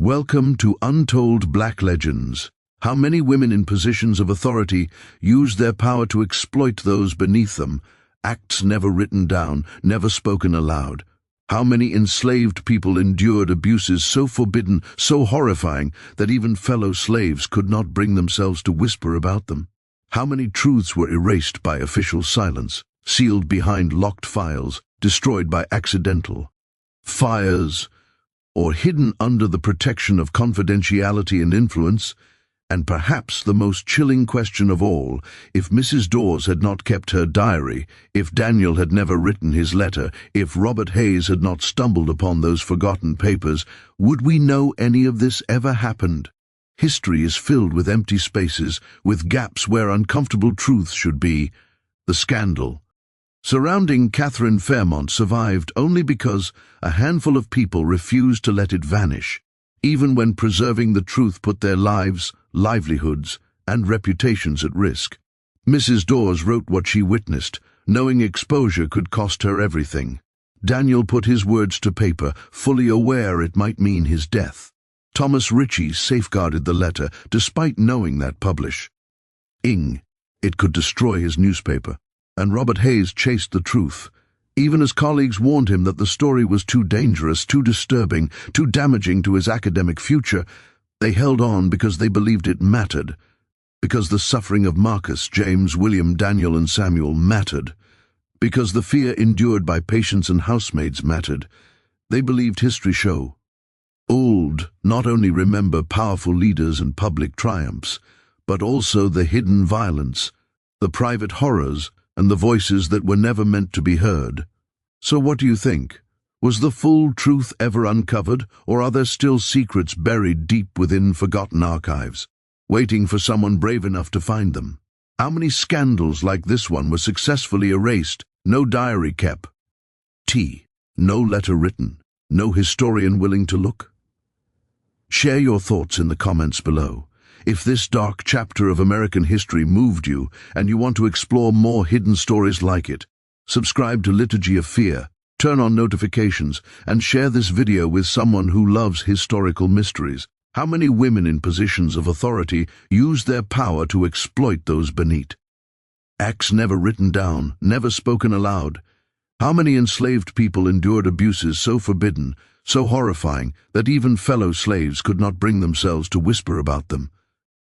Welcome to Untold Black Legends. How many women in positions of authority used their power to exploit those beneath them, acts never written down, never spoken aloud. How many enslaved people endured abuses so forbidden, so horrifying, that even fellow slaves could not bring themselves to whisper about them. How many truths were erased by official silence, sealed behind locked files, destroyed by accidental fires, or hidden under the protection of confidentiality and influence. And perhaps the most chilling question of all, if Mrs. Dawes had not kept her diary, if Daniel had never written his letter, if Robert Hayes had not stumbled upon those forgotten papers, would we know any of this ever happened? History is filled with empty spaces, with gaps where uncomfortable truths should be. The scandal surrounding Catherine Fairmont survived only because a handful of people refused to let it vanish, even when preserving the truth put their lives, livelihoods, and reputations at risk. Mrs. Dawes wrote what she witnessed, knowing exposure could cost her everything. Daniel put his words to paper, fully aware it might mean his death. Thomas Ritchie safeguarded the letter, despite knowing that it could destroy his newspaper. And Robert Hayes chased the truth, even as colleagues warned him that the story was too dangerous, too disturbing, too damaging to his academic future. They held on because they believed it mattered, because the suffering of Marcus, James, William, Daniel, and Samuel mattered, because the fear endured by patients and housemaids mattered. They believed history show old not only remember powerful leaders and public triumphs, but also the hidden violence, the private horrors, and the voices that were never meant to be heard. So what do you think? Was the full truth ever uncovered, or are there still secrets buried deep within forgotten archives, waiting for someone brave enough to find them? How many scandals like this one were successfully erased, no diary kept, no letter written, no historian willing to look? Share your thoughts in the comments below. If this dark chapter of American history moved you and you want to explore more hidden stories like it, subscribe to Liturgy of Fear, turn on notifications, and share this video with someone who loves historical mysteries. How many women in positions of authority used their power to exploit those beneath? Acts never written down, never spoken aloud. How many enslaved people endured abuses so forbidden, so horrifying, that even fellow slaves could not bring themselves to whisper about them?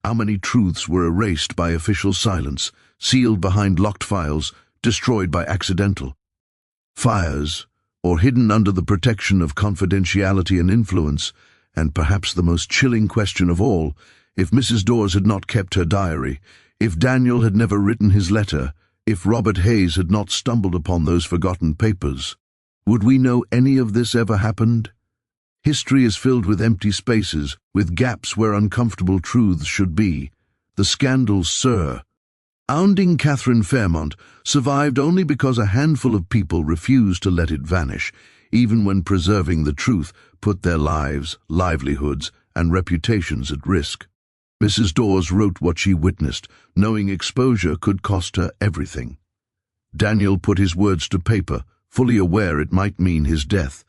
How many truths were erased by official silence, sealed behind locked files, destroyed by accidental fires, or hidden under the protection of confidentiality and influence? And perhaps the most chilling question of all, if Mrs. Dawes had not kept her diary, if Daniel had never written his letter, if Robert Hayes had not stumbled upon those forgotten papers, would we know any of this ever happened? History is filled with empty spaces, with gaps where uncomfortable truths should be. The scandal surrounding Catherine Fairmont survived only because a handful of people refused to let it vanish, even when preserving the truth put their lives, livelihoods, and reputations at risk. Mrs. Dawes wrote what she witnessed, knowing exposure could cost her everything. Daniel put his words to paper, fully aware it might mean his death.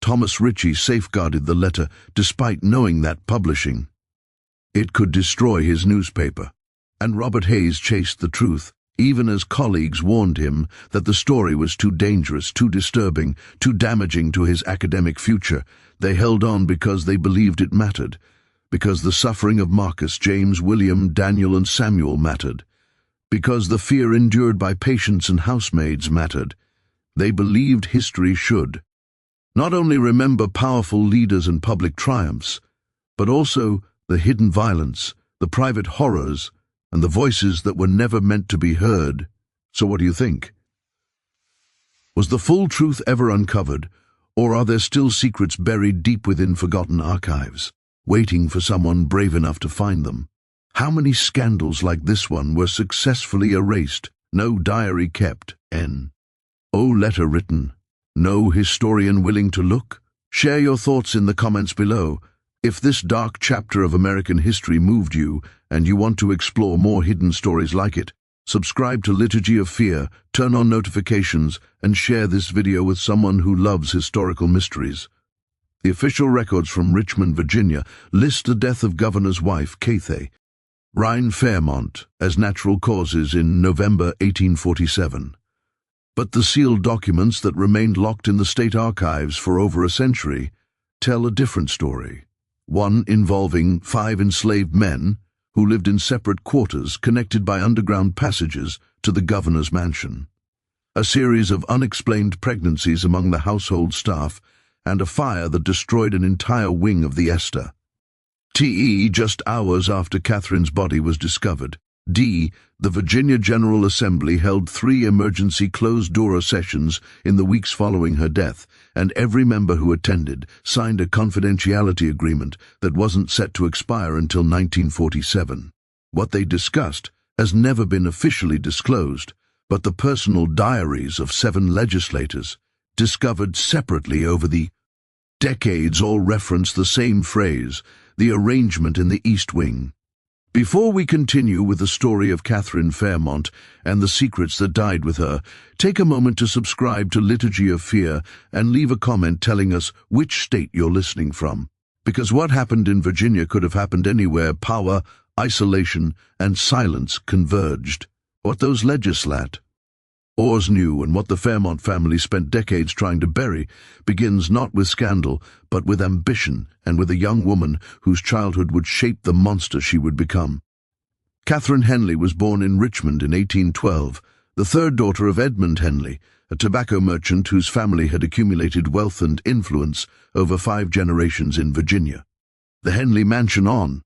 Thomas Ritchie safeguarded the letter, despite knowing that it could destroy his newspaper. And Robert Hayes chased the truth, even as colleagues warned him that the story was too dangerous, too disturbing, too damaging to his academic future. They held on because they believed it mattered, because the suffering of Marcus, James, William, Daniel, and Samuel mattered, because the fear endured by patients and housemaids mattered. They believed history should not only remember powerful leaders and public triumphs, but also the hidden violence, the private horrors, and the voices that were never meant to be heard. So what do you think? Was the full truth ever uncovered, or are there still secrets buried deep within forgotten archives, waiting for someone brave enough to find them? How many scandals like this one were successfully erased, no diary kept, no letter written, no historian willing to look? Share your thoughts in the comments below. If this dark chapter of American history moved you and you want to explore more hidden stories like it, subscribe to Liturgy of Fear, turn on notifications, and share this video with someone who loves historical mysteries. The official records from Richmond, Virginia, list the death of Governor's wife, Cathay Rhine Fairmont, as natural causes in November 1847. But the sealed documents that remained locked in the state archives for over a century tell a different story, one involving 5 enslaved men who lived in separate quarters connected by underground passages to the governor's mansion, a series of unexplained pregnancies among the household staff, and a fire that destroyed an entire wing of the Esther. Just hours after Catherine's body was discovered, the Virginia General Assembly held 3 emergency closed-door sessions in the weeks following her death, and every member who attended signed a confidentiality agreement that wasn't set to expire until 1947. What they discussed has never been officially disclosed, but the personal diaries of 7 legislators, discovered separately over the decades, all reference the same phrase, the arrangement in the East Wing. Before we continue with the story of Catherine Fairmont and the secrets that died with her, take a moment to subscribe to Liturgy of Fear and leave a comment telling us which state you're listening from. Because what happened in Virginia could have happened anywhere power, isolation, and silence converged. What those legislat Oars knew, and what the Fairmont family spent decades trying to bury, begins not with scandal, but with ambition and with a young woman whose childhood would shape the monster she would become. Catherine Henley was born in Richmond in 1812, the 3rd daughter of Edmund Henley, a tobacco merchant whose family had accumulated wealth and influence over 5 generations in Virginia. The Henley mansion on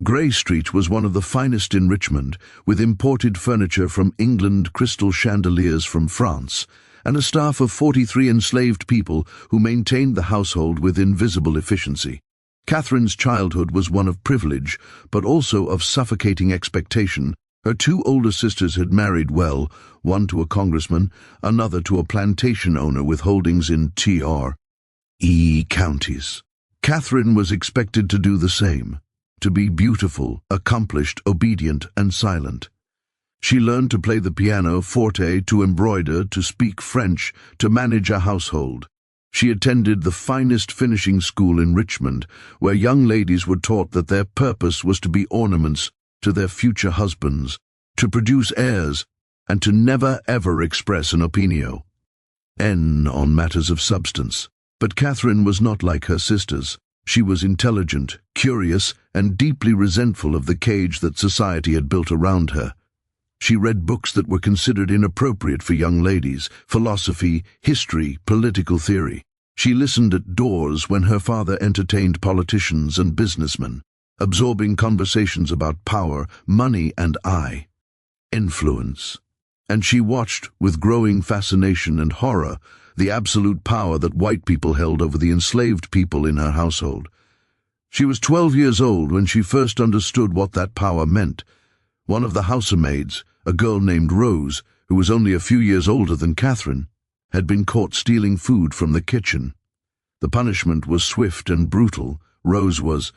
Grey Street was one of the finest in Richmond, with imported furniture from England, crystal chandeliers from France, and a staff of 43 enslaved people who maintained the household with invisible efficiency. Catherine's childhood was one of privilege, but also of suffocating expectation. Her 2 older sisters had married well, one to a congressman, another to a plantation owner with holdings in T.R.E. counties. Catherine was expected to do the same. To be beautiful, accomplished, obedient, and silent. She learned to play the piano forte, to embroider, to speak French, to manage a household. She attended the finest finishing school in Richmond, where young ladies were taught that their purpose was to be ornaments to their future husbands, to produce heirs, and to never ever express an opinio on matters of substance. But Catherine was not like her sisters. She was intelligent, curious, and deeply resentful of the cage that society had built around her. She read books that were considered inappropriate for young ladies, philosophy, history, political theory. She listened at doors when her father entertained politicians and businessmen, absorbing conversations about power, money, and influence. And she watched, with growing fascination and horror, the absolute power that white people held over the enslaved people in her household. She was 12 years old when she first understood what that power meant. One of the housemaids, a girl named Rose, who was only a few years older than Catherine, had been caught stealing food from the kitchen. The punishment was swift and brutal. Rose was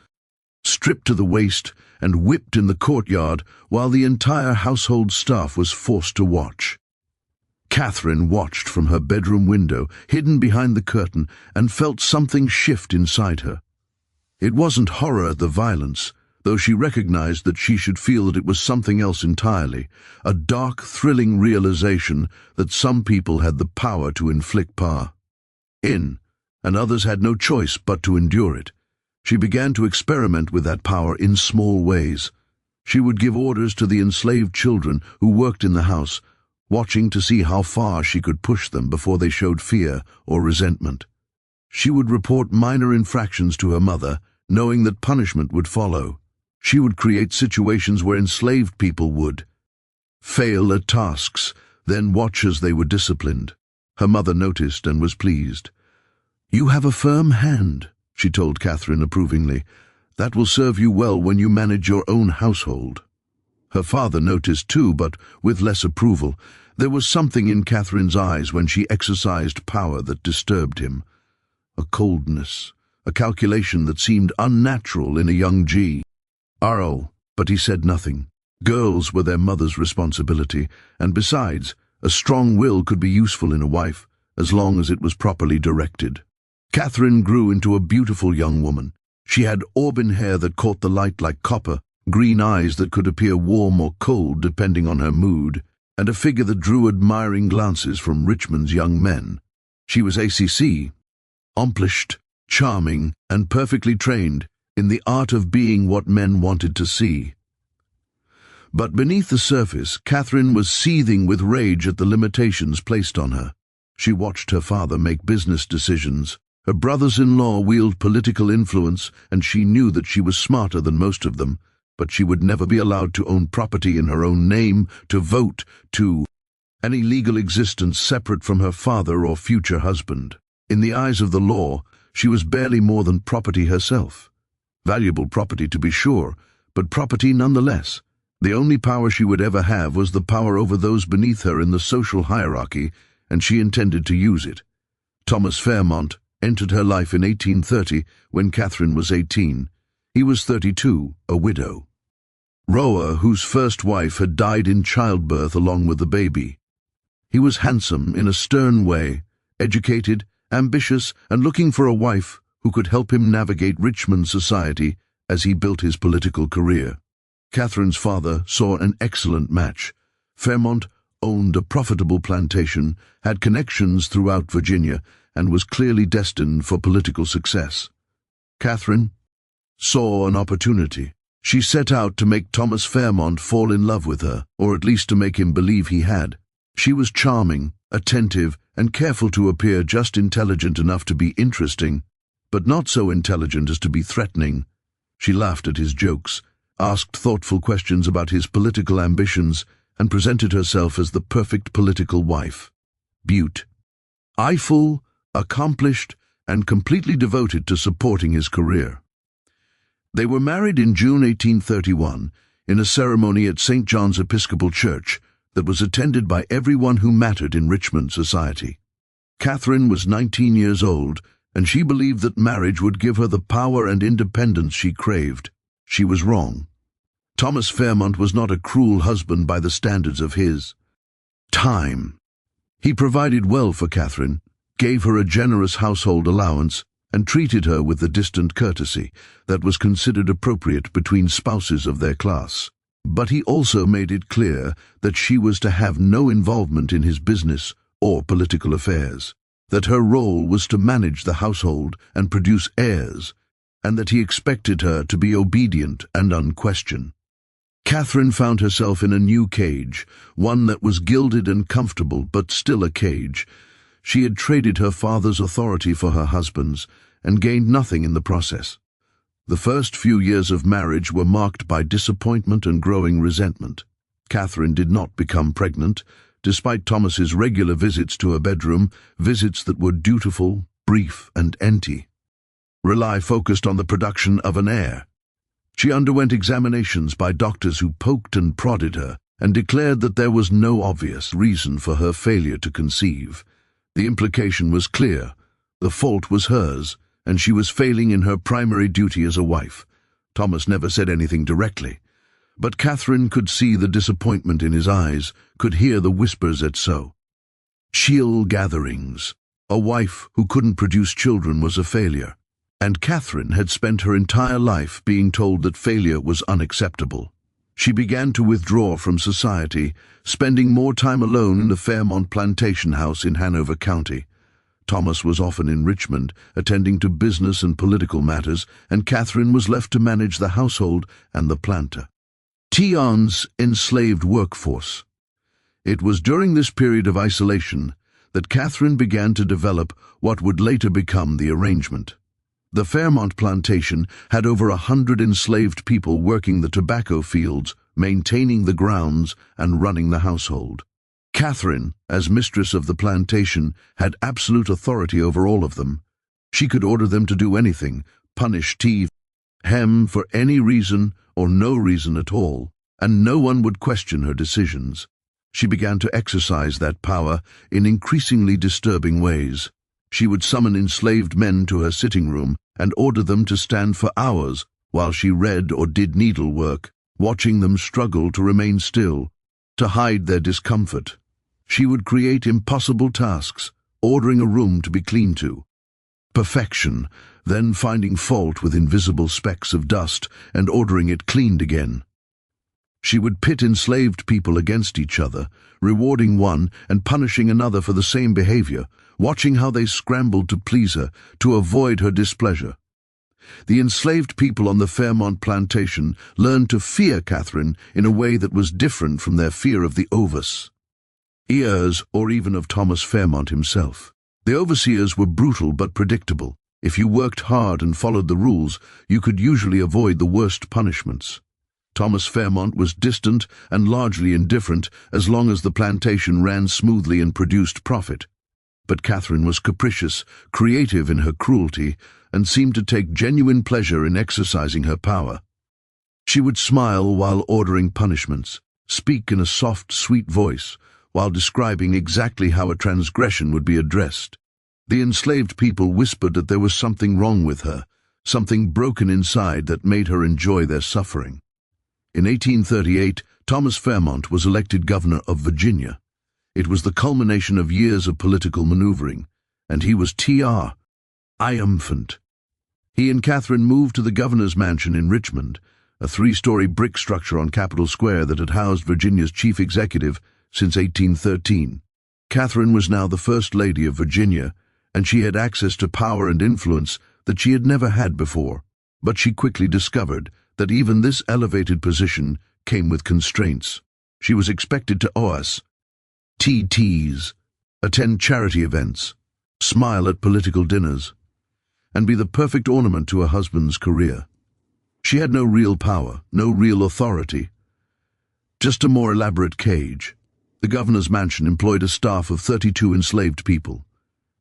stripped to the waist and whipped in the courtyard while the entire household staff was forced to watch. Catherine watched from her bedroom window, hidden behind the curtain, and felt something shift inside her. It wasn't horror at the violence, though she recognized that she should feel that it was something else entirely, a dark, thrilling realization that some people had the power to inflict pain, and others had no choice but to endure it. She began to experiment with that power in small ways. She would give orders to the enslaved children who worked in the house, watching to see how far she could push them before they showed fear or resentment. She would report minor infractions to her mother, knowing that punishment would follow. She would create situations where enslaved people would fail at tasks, then watch as they were disciplined. Her mother noticed and was pleased. "You have a firm hand," she told Catherine approvingly. "That will serve you well when you manage your own household." Her father noticed too, but with less approval. There was something in Catherine's eyes when she exercised power that disturbed him. A coldness, a calculation that seemed unnatural in a young G.R.O., but he said nothing. Girls were their mother's responsibility, and besides, a strong will could be useful in a wife, as long as it was properly directed. Catherine grew into a beautiful young woman. She had auburn hair that caught the light like copper, green eyes that could appear warm or cold depending on her mood, and a figure that drew admiring glances from Richmond's young men. She was ACC, accomplished, charming, and perfectly trained in the art of being what men wanted to see. But beneath the surface, Catherine was seething with rage at the limitations placed on her. She watched her father make business decisions. Her brothers-in-law wield political influence, and she knew that she was smarter than most of them, but she would never be allowed to own property in her own name, to vote, to any legal existence separate from her father or future husband. In the eyes of the law, she was barely more than property herself. Valuable property, to be sure, but property nonetheless. The only power she would ever have was the power over those beneath her in the social hierarchy, and she intended to use it. Thomas Fairmont entered her life in 1830 when Catherine was 18. He was 32, a widow. Roa, whose first wife had died in childbirth along with the baby. He was handsome in a stern way, educated, ambitious, and looking for a wife who could help him navigate Richmond society as he built his political career. Catherine's father saw an excellent match. Fairmont owned a profitable plantation, had connections throughout Virginia, and was clearly destined for political success. Catherine saw an opportunity. She set out to make Thomas Fairmont fall in love with her, or at least to make him believe he had. She was charming, attentive, and careful to appear just intelligent enough to be interesting, but not so intelligent as to be threatening. She laughed at his jokes, asked thoughtful questions about his political ambitions, and presented herself as the perfect political wife. Beautiful, accomplished, and completely devoted to supporting his career. They were married in June 1831 in a ceremony at St. John's Episcopal Church that was attended by everyone who mattered in Richmond society. Catherine was 19 years old, and she believed that marriage would give her the power and independence she craved. She was wrong. Thomas Fairmont was not a cruel husband by the standards of his time. He provided well for Catherine, gave her a generous household allowance, and treated her with the distant courtesy that was considered appropriate between spouses of their class. But he also made it clear that she was to have no involvement in his business or political affairs, that her role was to manage the household and produce heirs, and that he expected her to be obedient and unquestioned. Catherine found herself in a new cage, one that was gilded and comfortable, but still a cage. She had traded her father's authority for her husband's, and gained nothing in the process. The first few years of marriage were marked by disappointment and growing resentment. Catherine did not become pregnant, despite Thomas's regular visits to her bedroom, visits that were dutiful, brief, and empty. Rely focused on the production of an heir. She underwent examinations by doctors who poked and prodded her, and declared that there was no obvious reason for her failure to conceive. The implication was clear. The fault was hers, and she was failing in her primary duty as a wife. Thomas never said anything directly, but Catherine could see the disappointment in his eyes, could hear the whispers at social gatherings. A wife who couldn't produce children was a failure, and Catherine had spent her entire life being told that failure was unacceptable. She began to withdraw from society, spending more time alone in the Fairmont plantation house in Hanover County. Thomas was often in Richmond, attending to business and political matters, and Catherine was left to manage the household and the plantation's enslaved workforce. It was during this period of isolation that Catherine began to develop what would later become the arrangement. The Fairmont plantation had over 100 enslaved people working the tobacco fields, maintaining the grounds, and running the household. Catherine, as mistress of the plantation, had absolute authority over all of them. She could order them to do anything, punish thieves, hem for any reason or no reason at all, and no one would question her decisions. She began to exercise that power in increasingly disturbing ways. She would summon enslaved men to her sitting room and order them to stand for hours while she read or did needlework, watching them struggle to remain still, to hide their discomfort. She would create impossible tasks, ordering a room to be clean to, Perfection, then finding fault with invisible specks of dust and ordering it cleaned again. She would pit enslaved people against each other, rewarding one and punishing another for the same behavior, watching how they scrambled to please her, to avoid her displeasure. The enslaved people on the Fairmont plantation learned to fear Catherine in a way that was different from their fear of the Ovis, ears, or even of Thomas Fairmont himself. The overseers were brutal but predictable. If you worked hard and followed the rules, you could usually avoid the worst punishments. Thomas Fairmont was distant and largely indifferent as long as the plantation ran smoothly and produced profit. But Catherine was capricious, creative in her cruelty, and seemed to take genuine pleasure in exercising her power. She would smile while ordering punishments, speak in a soft, sweet voice, while describing exactly how a transgression would be addressed. The enslaved people whispered that there was something wrong with her, something broken inside that made her enjoy their suffering. In 1838, Thomas Fairmont was elected governor of Virginia. It was the culmination of years of political maneuvering, and he was triumphant. He and Catherine moved to the governor's mansion in Richmond, a 3-story brick structure on Capitol Square that had housed Virginia's chief executive since 1813. Catherine was now the First Lady of Virginia, and she had access to power and influence that she had never had before. But she quickly discovered that even this elevated position came with constraints. She was expected to TTs, attend charity events, smile at political dinners, and be the perfect ornament to her husband's career. She had no real power, no real authority, just a more elaborate cage. The governor's mansion employed a staff of 32 enslaved people,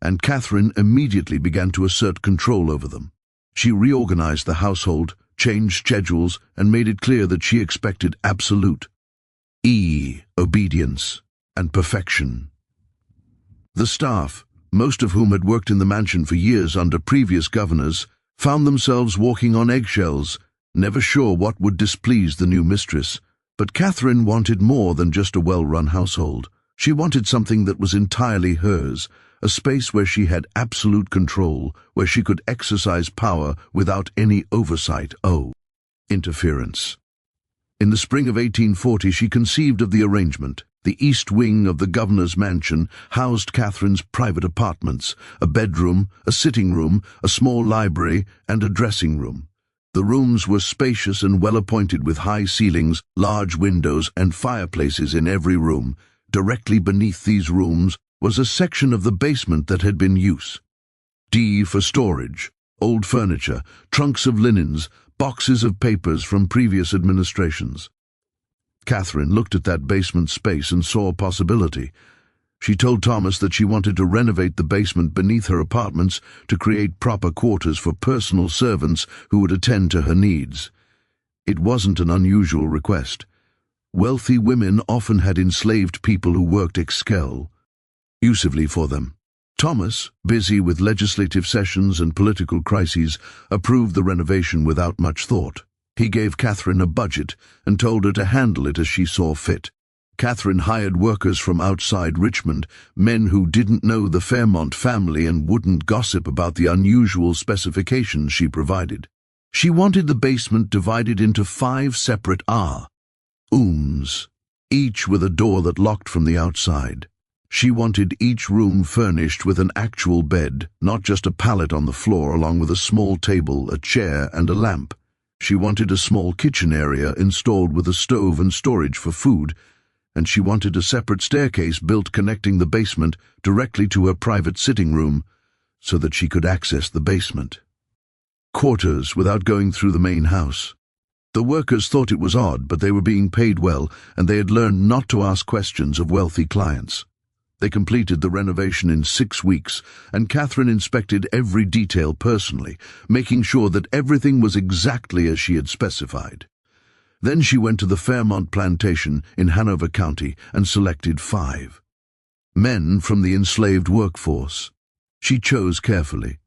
and Catherine immediately began to assert control over them. She reorganized the household, changed schedules, and made it clear that she expected absolute obedience and perfection. The staff, most of whom had worked in the mansion for years under previous governors, found themselves walking on eggshells, never sure what would displease the new mistress. But Catherine wanted more than just a well-run household. She wanted something that was entirely hers, a space where she had absolute control, where she could exercise power without any oversight or interference. In the spring of 1840, she conceived of the arrangement. The east wing of the governor's mansion housed Catherine's private apartments, a bedroom, a sitting room, a small library, and a dressing room. The rooms were spacious and well-appointed with high ceilings, large windows, and fireplaces in every room. Directly beneath these rooms was a section of the basement that had been used. D for storage, old furniture, trunks of linens, boxes of papers from previous administrations. Catherine looked at that basement space and saw a possibility. She told Thomas that she wanted to renovate the basement beneath her apartments to create proper quarters for personal servants who would attend to her needs. It wasn't an unusual request. Wealthy women often had enslaved people who worked exclusively for them. Thomas, busy with legislative sessions and political crises, approved the renovation without much thought. He gave Catherine a budget and told her to handle it as she saw fit. Catherine hired workers from outside Richmond, men who didn't know the Fairmont family and wouldn't gossip about the unusual specifications she provided. She wanted the basement divided into 5 separate rooms, each with a door that locked from the outside. She wanted each room furnished with an actual bed, not just a pallet on the floor, along with a small table, a chair, and a lamp. She wanted a small kitchen area installed with a stove and storage for food, and she wanted a separate staircase built connecting the basement directly to her private sitting room so that she could access the basement quarters without going through the main house. The workers thought it was odd, but they were being paid well, and they had learned not to ask questions of wealthy clients. They completed the renovation in 6 weeks, and Catherine inspected every detail personally, making sure that everything was exactly as she had specified. Then she went to the Fairmont Plantation in Hanover County and selected 5 men from the enslaved workforce. She chose carefully.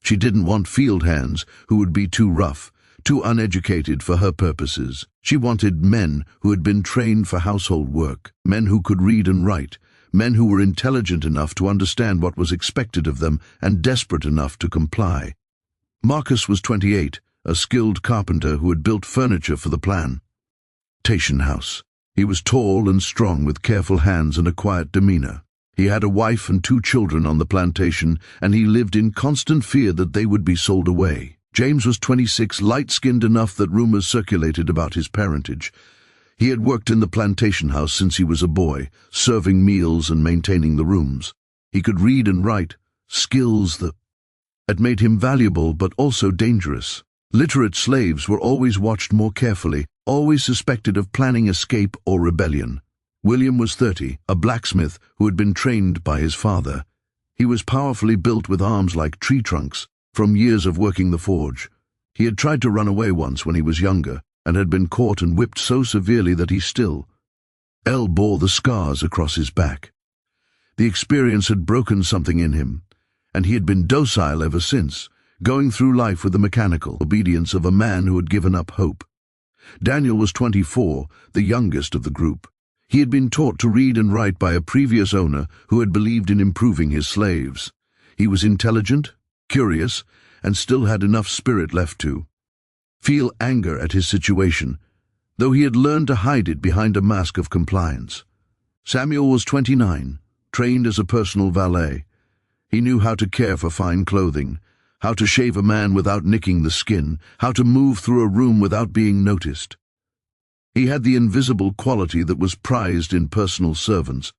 She didn't want field hands who would be too rough, too uneducated for her purposes. She wanted men who had been trained for household work, men who could read and write, men who were intelligent enough to understand what was expected of them and desperate enough to comply. Marcus was 28, a skilled carpenter who had built furniture for the Plantation house. He was tall and strong with careful hands and a quiet demeanor. He had a wife and 2 children on the plantation, and he lived in constant fear that they would be sold away. James was 26, light-skinned enough that rumors circulated about his parentage. He had worked in the plantation house since he was a boy, serving meals and maintaining the rooms. He could read and write, skills that had made him valuable but also dangerous. Literate slaves were always watched more carefully, always suspected of planning escape or rebellion. William was 30, a blacksmith who had been trained by his father. He was powerfully built with arms like tree trunks from years of working the forge. He had tried to run away once when he was younger and had been caught and whipped so severely that he still bore the scars across his back. The experience had broken something in him, and he had been docile ever since, going through life with the mechanical obedience of a man who had given up hope. Daniel was 24, the youngest of the group. He had been taught to read and write by a previous owner who had believed in improving his slaves. He was intelligent, curious, and still had enough spirit left to feel anger at his situation, though he had learned to hide it behind a mask of compliance. Samuel was 29, trained as a personal valet. He knew how to care for fine clothing, how to shave a man without nicking the skin, how to move through a room without being noticed. He had the invisible quality that was prized in personal servants,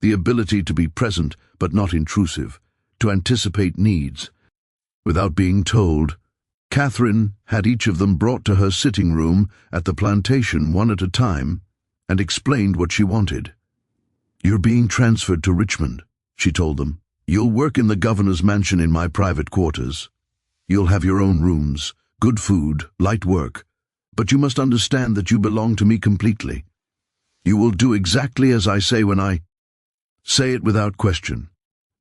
the ability to be present but not intrusive, to anticipate needs. Without being told, Catherine had each of them brought to her sitting room at the plantation one at a time and explained what she wanted. "You're being transferred to Richmond," she told them. "You'll work in the governor's mansion in my private quarters. You'll have your own rooms, good food, light work, but you must understand that you belong to me completely. You will do exactly as I say when I say it without question.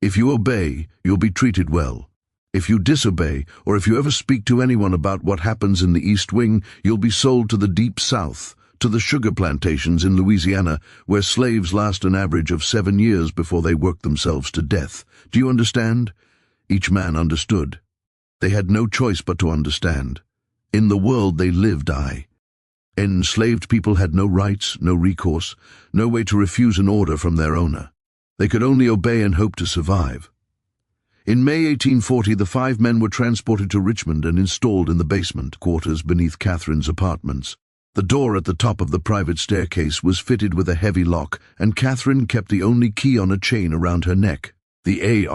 If you obey, you'll be treated well. If you disobey, or if you ever speak to anyone about what happens in the East Wing, you'll be sold to the Deep South, to the sugar plantations in Louisiana, where slaves last an average of 7 years before they work themselves to death. Do you understand?" Each man understood. They had no choice but to understand. In the world they lived, enslaved people had no rights, no recourse, no way to refuse an order from their owner. They could only obey and hope to survive. In May 1840, the 5 men were transported to Richmond and installed in the basement quarters beneath Catherine's apartments. The door at the top of the private staircase was fitted with a heavy lock, and Catherine kept the only key on a chain around her neck. The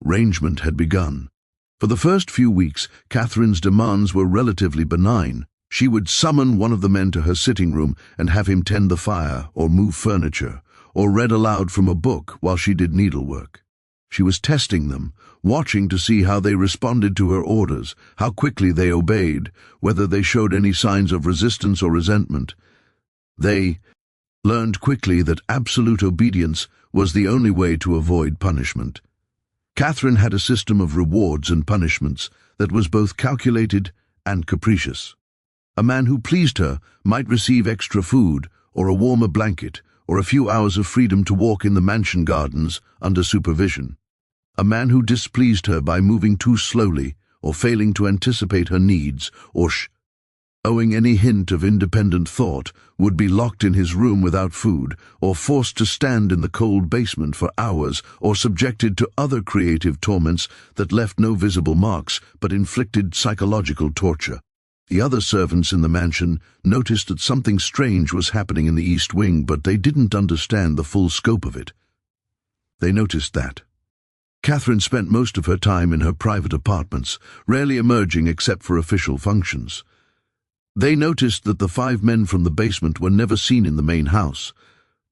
arrangement had begun. For the first few weeks, Catherine's demands were relatively benign. She would summon one of the men to her sitting room and have him tend the fire, or move furniture, or read aloud from a book while she did needlework. She was testing them, watching to see how they responded to her orders, how quickly they obeyed, whether they showed any signs of resistance or resentment. They learned quickly that absolute obedience was the only way to avoid punishment. Catherine had a system of rewards and punishments that was both calculated and capricious. A man who pleased her might receive extra food, or a warmer blanket, or a few hours of freedom to walk in the mansion gardens under supervision. A man who displeased her by moving too slowly, or failing to anticipate her needs, or owing any hint of independent thought, would be locked in his room without food, or forced to stand in the cold basement for hours, or subjected to other creative torments that left no visible marks but inflicted psychological torture. The other servants in the mansion noticed that something strange was happening in the East Wing, but they didn't understand the full scope of it. They noticed that Catherine spent most of her time in her private apartments, rarely emerging except for official functions. They noticed that the 5 men from the basement were never seen in the main house,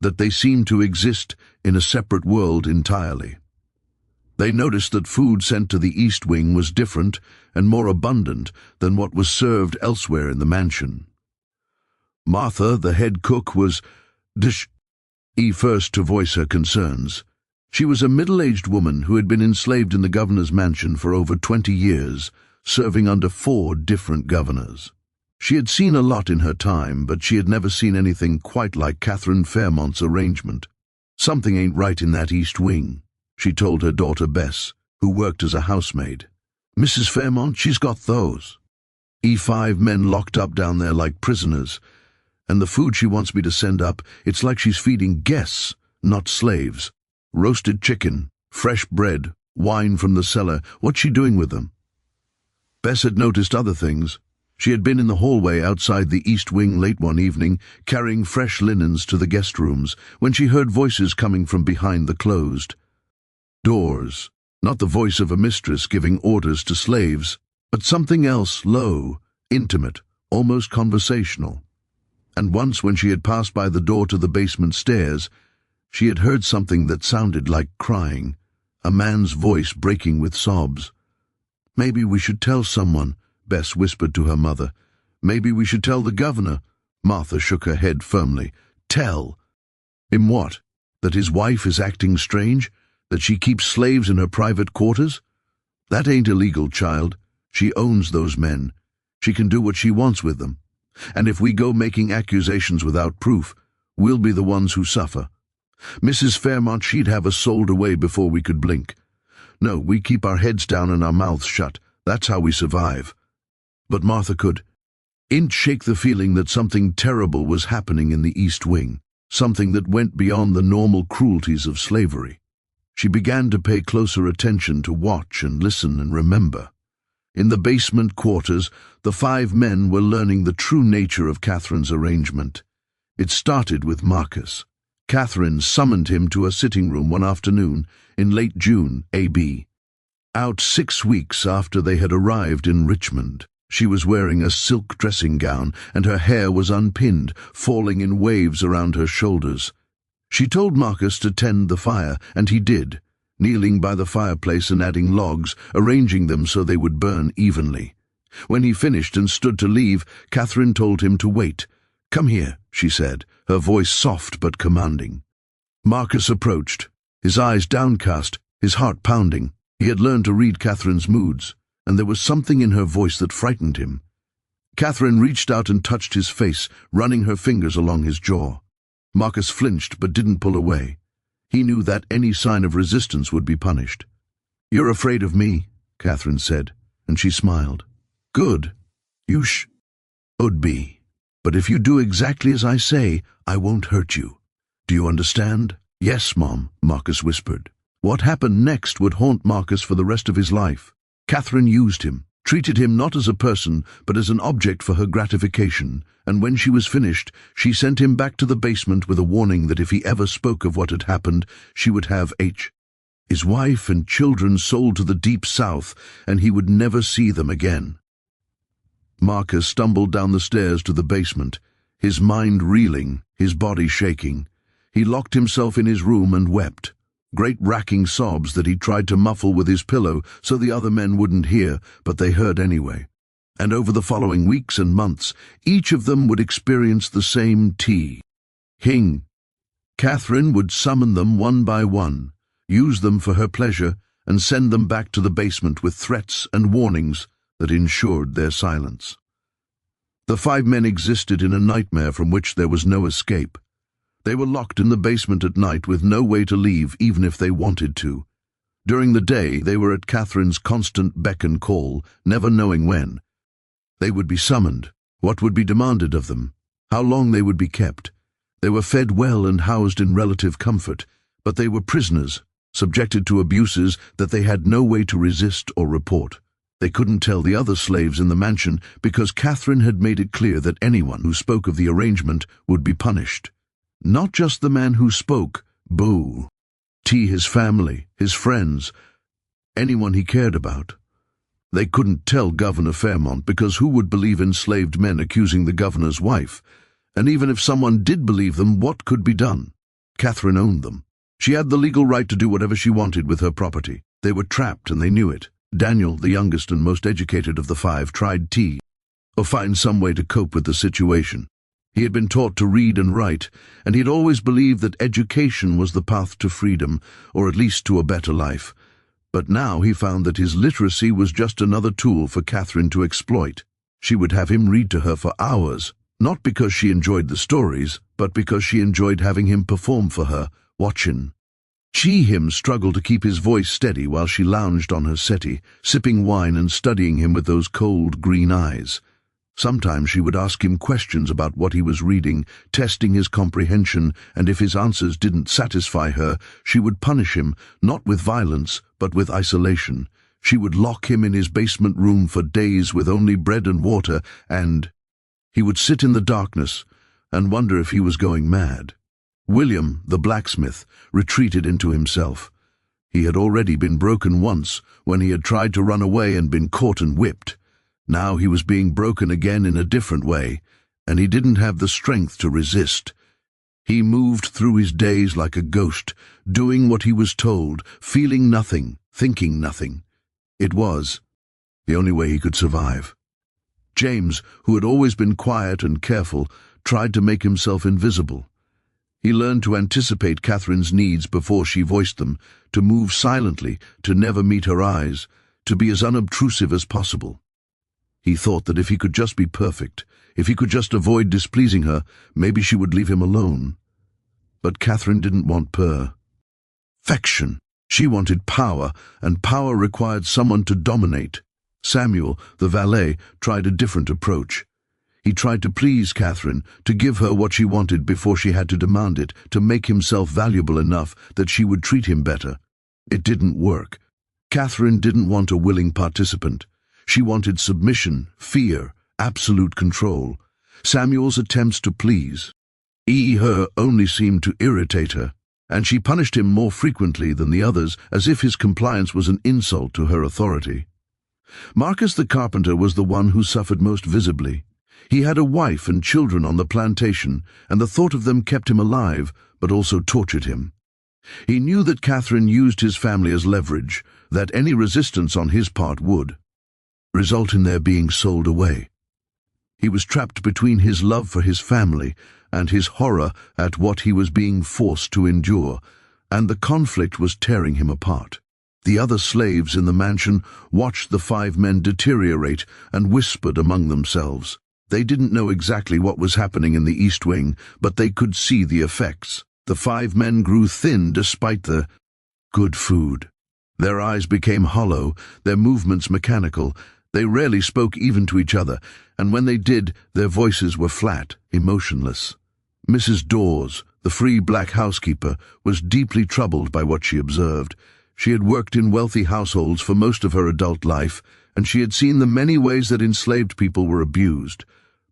that they seemed to exist in a separate world entirely. They noticed that food sent to the East Wing was different and more abundant than what was served elsewhere in the mansion. Martha, the head cook, was first to voice her concerns. She was a middle-aged woman who had been enslaved in the governor's mansion for over 20 years, serving under 4 different governors. She had seen a lot in her time, but she had never seen anything quite like Catherine Fairmont's arrangement. "Something ain't right in that East Wing," she told her daughter Bess, who worked as a housemaid. "Mrs. Fairmont, she's got those E5 men locked up down there like prisoners, and the food she wants me to send up, it's like she's feeding guests, not slaves. Roasted chicken, fresh bread, wine from the cellar. What's she doing with them?" Bess had noticed other things. She had been in the hallway outside the East Wing late one evening, carrying fresh linens to the guest rooms, when she heard voices coming from behind the closed doors. Not the voice of a mistress giving orders to slaves, but something else, low, intimate, almost conversational. And once, when she had passed by the door to the basement stairs, she had heard something that sounded like crying, a man's voice breaking with sobs. "Maybe we should tell someone," Bess whispered to her mother. "Maybe we should tell the governor." Martha shook her head firmly. "Tell? Him what? That his wife is acting strange? That she keeps slaves in her private quarters? That ain't illegal, child. She owns those men. She can do what she wants with them. And if we go making accusations without proof, we'll be the ones who suffer. Mrs. Fairmont, she'd have us sold away before we could blink. No, we keep our heads down and our mouths shut. That's how we survive." But Martha couldn't shake the feeling that something terrible was happening in the East Wing, something that went beyond the normal cruelties of slavery. She began to pay closer attention, to watch and listen and remember. In the basement quarters, the 5 men were learning the true nature of Catherine's arrangement. It started with Marcus. Catherine summoned him to a sitting room one afternoon in late June, A.B. Out 6 weeks after they had arrived in Richmond. She was wearing a silk dressing gown, and her hair was unpinned, falling in waves around her shoulders. She told Marcus to tend the fire, and he did, kneeling by the fireplace and adding logs, arranging them so they would burn evenly. When he finished and stood to leave, Catherine told him to wait. "Come here," she said, her voice soft but commanding. Marcus approached, his eyes downcast, his heart pounding. He had learned to read Catherine's moods, and there was something in her voice that frightened him. Catherine reached out and touched his face, running her fingers along his jaw. Marcus flinched but didn't pull away. He knew that any sign of resistance would be punished. "You're afraid of me," Catherine said, and she smiled. "Good. You should be. But if you do exactly as I say, I won't hurt you. Do you understand?" "Yes, Mom," Marcus whispered. What happened next would haunt Marcus for the rest of his life. Catherine used him, treated him not as a person, but as an object for her gratification, and when she was finished, she sent him back to the basement with a warning that if he ever spoke of what had happened, she would have his wife and children sold to the Deep South, and he would never see them again. Marcus stumbled down the stairs to the basement, his mind reeling, his body shaking. He locked himself in his room and wept, great racking sobs that he tried to muffle with his pillow so the other men wouldn't hear, but they heard anyway. And over the following weeks and months, each of them would experience the same King. Catherine would summon them one by one, use them for her pleasure, and send them back to the basement with threats and warnings that ensured their silence. The 5 men existed in a nightmare from which there was no escape. They were locked in the basement at night with no way to leave even if they wanted to. During the day, they were at Catherine's constant beck and call, never knowing when they would be summoned, what would be demanded of them, how long they would be kept. They were fed well and housed in relative comfort, but they were prisoners, subjected to abuses that they had no way to resist or report. They couldn't tell the other slaves in the mansion because Catherine had made it clear that anyone who spoke of the arrangement would be punished. Not just the man who spoke, Boo. His family, his friends, anyone he cared about. They couldn't tell Governor Fairmont because who would believe enslaved men accusing the governor's wife? And even if someone did believe them, what could be done? Catherine owned them. She had the legal right to do whatever she wanted with her property. They were trapped and they knew it. Daniel, the youngest and most educated of the 5, tried to find some way to cope with the situation. He had been taught to read and write, and he had always believed that education was the path to freedom, or at least to a better life. But now he found that his literacy was just another tool for Catherine to exploit. She would have him read to her for hours, not because she enjoyed the stories, but because she enjoyed having him perform for her, watchin'. Him struggled to keep his voice steady while she lounged on her settee, sipping wine and studying him with those cold green eyes. Sometimes she would ask him questions about what he was reading, testing his comprehension, and if his answers didn't satisfy her, she would punish him, not with violence, but with isolation. She would lock him in his basement room for days with only bread and water, and he would sit in the darkness and wonder if he was going mad. William, the blacksmith, retreated into himself. He had already been broken once, when he had tried to run away and been caught and whipped. Now he was being broken again in a different way, and he didn't have the strength to resist. He moved through his days like a ghost, doing what he was told, feeling nothing, thinking nothing. It was the only way he could survive. James, who had always been quiet and careful, tried to make himself invisible. He learned to anticipate Catherine's needs before she voiced them, to move silently, to never meet her eyes, to be as unobtrusive as possible. He thought that if he could just be perfect, if he could just avoid displeasing her, maybe she would leave him alone. But Catherine didn't want perfection. She wanted power, and power required someone to dominate. Samuel, the valet, tried a different approach. He tried to please Catherine, to give her what she wanted before she had to demand it, to make himself valuable enough that she would treat him better. It didn't work. Catherine didn't want a willing participant. She wanted submission, fear, absolute control. Samuel's attempts to please her only seemed to irritate her, and she punished him more frequently than the others, as if his compliance was an insult to her authority. Marcus the carpenter was the one who suffered most visibly. He had a wife and children on the plantation, and the thought of them kept him alive, but also tortured him. He knew that Catherine used his family as leverage, that any resistance on his part would result in their being sold away. He was trapped between his love for his family and his horror at what he was being forced to endure, and the conflict was tearing him apart. The other slaves in the mansion watched the 5 men deteriorate and whispered among themselves. They didn't know exactly what was happening in the East Wing, but they could see the effects. The 5 men grew thin despite the good food. Their eyes became hollow, their movements mechanical. They rarely spoke even to each other, and when they did, their voices were flat, emotionless. Mrs. Dawes, the free black housekeeper, was deeply troubled by what she observed. She had worked in wealthy households for most of her adult life, and she had seen the many ways that enslaved people were abused.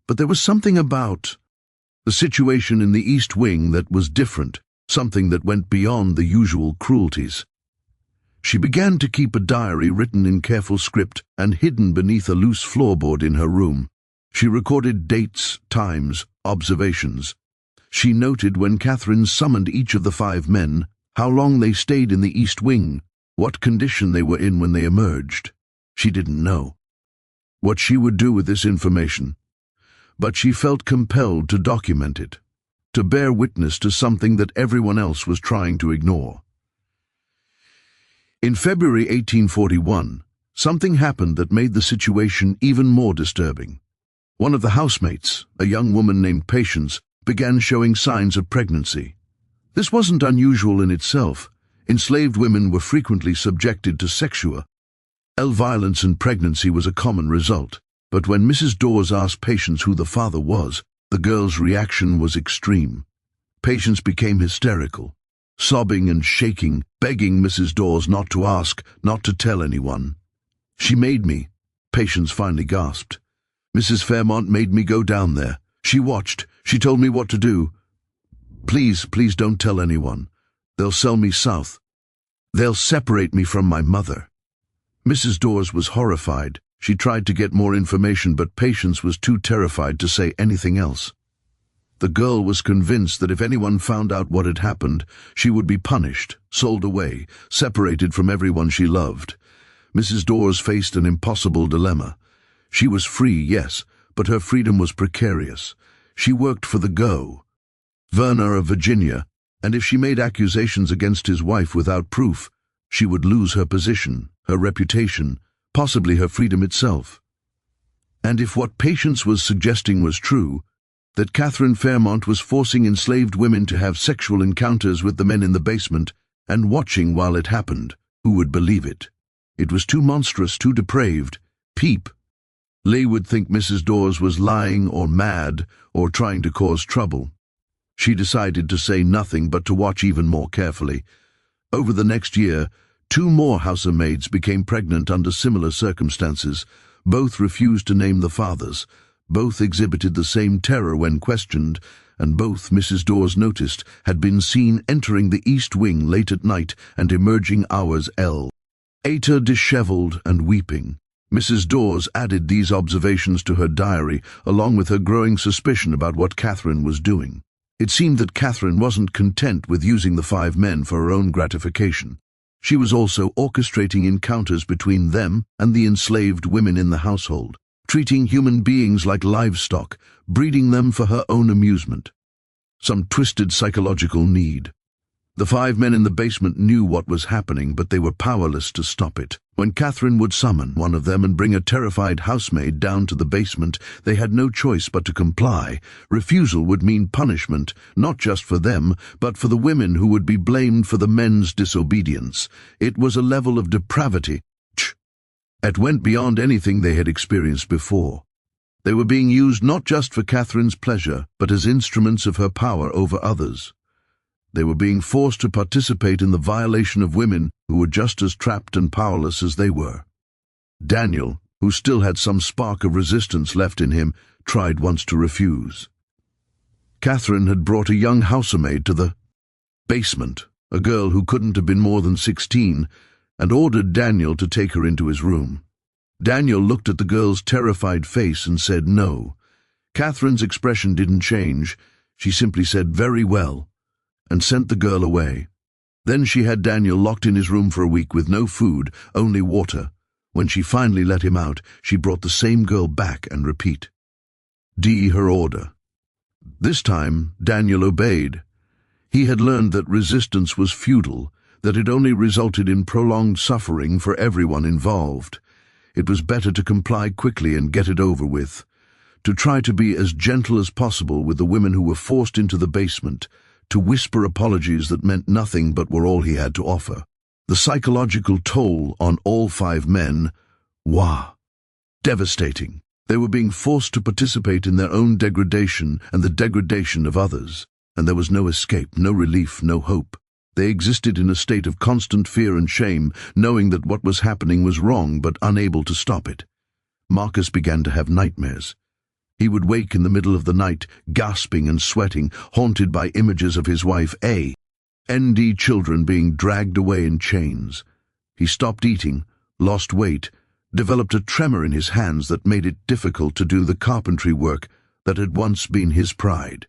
But there was something about the situation in the East Wing that was different, something that went beyond the usual cruelties. She began to keep a diary written in careful script and hidden beneath a loose floorboard in her room. She recorded dates, times, observations. She noted when Catherine summoned each of the 5 men, how long they stayed in the East Wing, what condition they were in when they emerged. She didn't know what she would do with this information, but she felt compelled to document it, to bear witness to something that everyone else was trying to ignore. In February 1841, something happened that made the situation even more disturbing. One of the housemates, a young woman named Patience, began showing signs of pregnancy. This wasn't unusual in itself. Enslaved women were frequently subjected to sexual violence, and pregnancy was a common result. But when Mrs. Dawes asked Patience who the father was, the girl's reaction was extreme. Patience became hysterical, sobbing and shaking, begging Mrs. Dawes not to ask, not to tell anyone. "She made me," Patience finally gasped. "Mrs. Fairmont made me go down there. She watched. She told me what to do. Please, please don't tell anyone. They'll sell me south. They'll separate me from my mother." Mrs. Dawes was horrified. She tried to get more information, but Patience was too terrified to say anything else. The girl was convinced that if anyone found out what had happened, she would be punished, sold away, separated from everyone she loved. Mrs. Dawes faced an impossible dilemma. She was free, yes, but her freedom was precarious. She worked for the Governor of Virginia, and if she made accusations against his wife without proof, she would lose her position, her reputation, possibly her freedom itself. And if what Patience was suggesting was true, that Catherine Fairmont was forcing enslaved women to have sexual encounters with the men in the basement and watching while it happened. Who would believe it? It was too monstrous, too depraved. Peep. Leigh would think Mrs. Dawes was lying or mad or trying to cause trouble. She decided to say nothing but to watch even more carefully. Over the next year, 2 more housemaids became pregnant under similar circumstances. Both refused to name the fathers. Both exhibited the same terror when questioned, and both, Mrs. Dawes noticed, had been seen entering the east wing late at night and emerging hours later disheveled and weeping. Mrs. Dawes added these observations to her diary, along with her growing suspicion about what Catherine was doing. It seemed that Catherine wasn't content with using the 5 men for her own gratification. She was also orchestrating encounters between them and the enslaved women in the household, treating human beings like livestock, breeding them for her own amusement. Some twisted psychological need. The 5 men in the basement knew what was happening, but they were powerless to stop it. When Catherine would summon one of them and bring a terrified housemaid down to the basement, they had no choice but to comply. Refusal would mean punishment, not just for them, but for the women who would be blamed for the men's disobedience. It was a level of depravity that went beyond anything they had experienced before. They were being used not just for Catherine's pleasure, but as instruments of her power over others. They were being forced to participate in the violation of women who were just as trapped and powerless as they were. Daniel, who still had some spark of resistance left in him, tried once to refuse. Catherine had brought a young housemaid to the basement, a girl who couldn't have been more than 16, and ordered Daniel to take her into his room. Daniel looked at the girl's terrified face and said no. Catherine's expression didn't change. She simply said, "Very well," and sent the girl away. Then she had Daniel locked in his room for a week with no food, only water. When she finally let him out, she brought the same girl back and repeat her order. This time, Daniel obeyed. He had learned that resistance was futile, that it only resulted in prolonged suffering for everyone involved. It was better to comply quickly and get it over with, to try to be as gentle as possible with the women who were forced into the basement, to whisper apologies that meant nothing but were all he had to offer. The psychological toll on all 5 men was devastating. They were being forced to participate in their own degradation and the degradation of others, and there was no escape, no relief, no hope. They existed in a state of constant fear and shame, knowing that what was happening was wrong but unable to stop it. Marcus began to have nightmares. He would wake in the middle of the night, gasping and sweating, haunted by images of his wife A.N.D. children being dragged away in chains. He stopped eating, lost weight, developed a tremor in his hands that made it difficult to do the carpentry work that had once been his pride.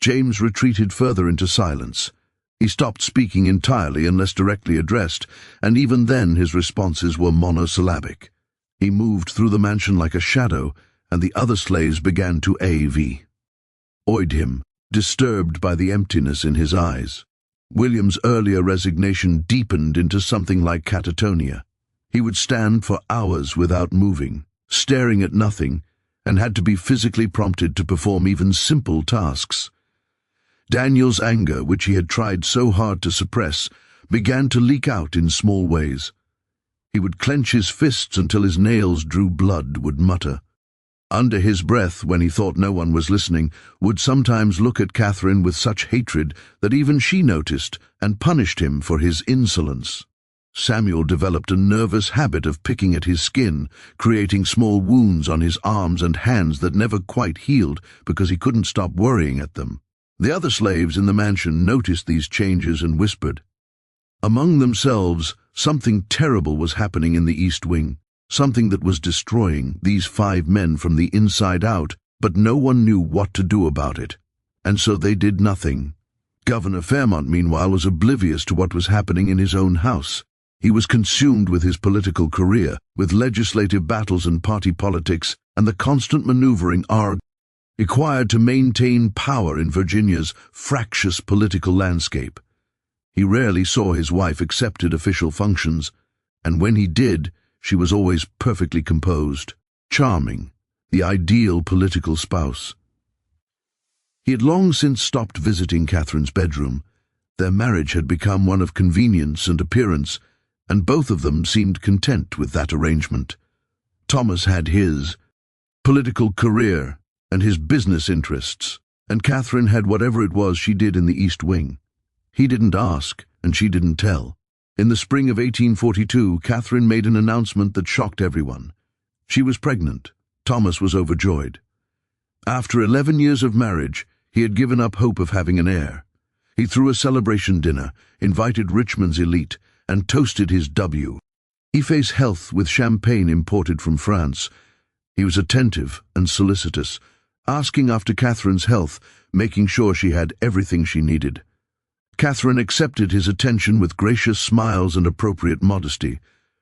James retreated further into silence. He stopped speaking entirely unless directly addressed, and even then his responses were monosyllabic. He moved through the mansion like a shadow, and the other slaves began to avoid him, disturbed by the emptiness in his eyes. William's earlier resignation deepened into something like catatonia. He would stand for hours without moving, staring at nothing, and had to be physically prompted to perform even simple tasks. Daniel's anger, which he had tried so hard to suppress, began to leak out in small ways. He would clench his fists until his nails drew blood, would mutter under his breath when he thought no one was listening, would sometimes look at Catherine with such hatred that even she noticed and punished him for his insolence. Samuel developed a nervous habit of picking at his skin, creating small wounds on his arms and hands that never quite healed because he couldn't stop worrying at them. The other slaves in the mansion noticed these changes and whispered. Among themselves, something terrible was happening in the East Wing. Something that was destroying these 5 men from the inside out, but no one knew what to do about it, and so they did nothing. Governor Fairmont, meanwhile, was oblivious to what was happening in his own house. He was consumed with his political career, with legislative battles and party politics, and the constant maneuvering required to maintain power in Virginia's fractious political landscape. He rarely saw his wife accepted official functions, and when he did, she was always perfectly composed, charming, the ideal political spouse. He had long since stopped visiting Catherine's bedroom. Their marriage had become one of convenience and appearance, and both of them seemed content with that arrangement. Thomas had his political career and his business interests, and Catherine had whatever it was she did in the East Wing. He didn't ask, and she didn't tell. In the spring of 1842, Catherine made an announcement that shocked everyone. She was pregnant. Thomas was overjoyed. After 11 years of marriage, he had given up hope of having an heir. He threw a celebration dinner, invited Richmond's elite, and toasted his W. He faced health with champagne imported from France. He was attentive and solicitous, asking after Catherine's health, making sure she had everything she needed. Catherine accepted his attention with gracious smiles and appropriate modesty.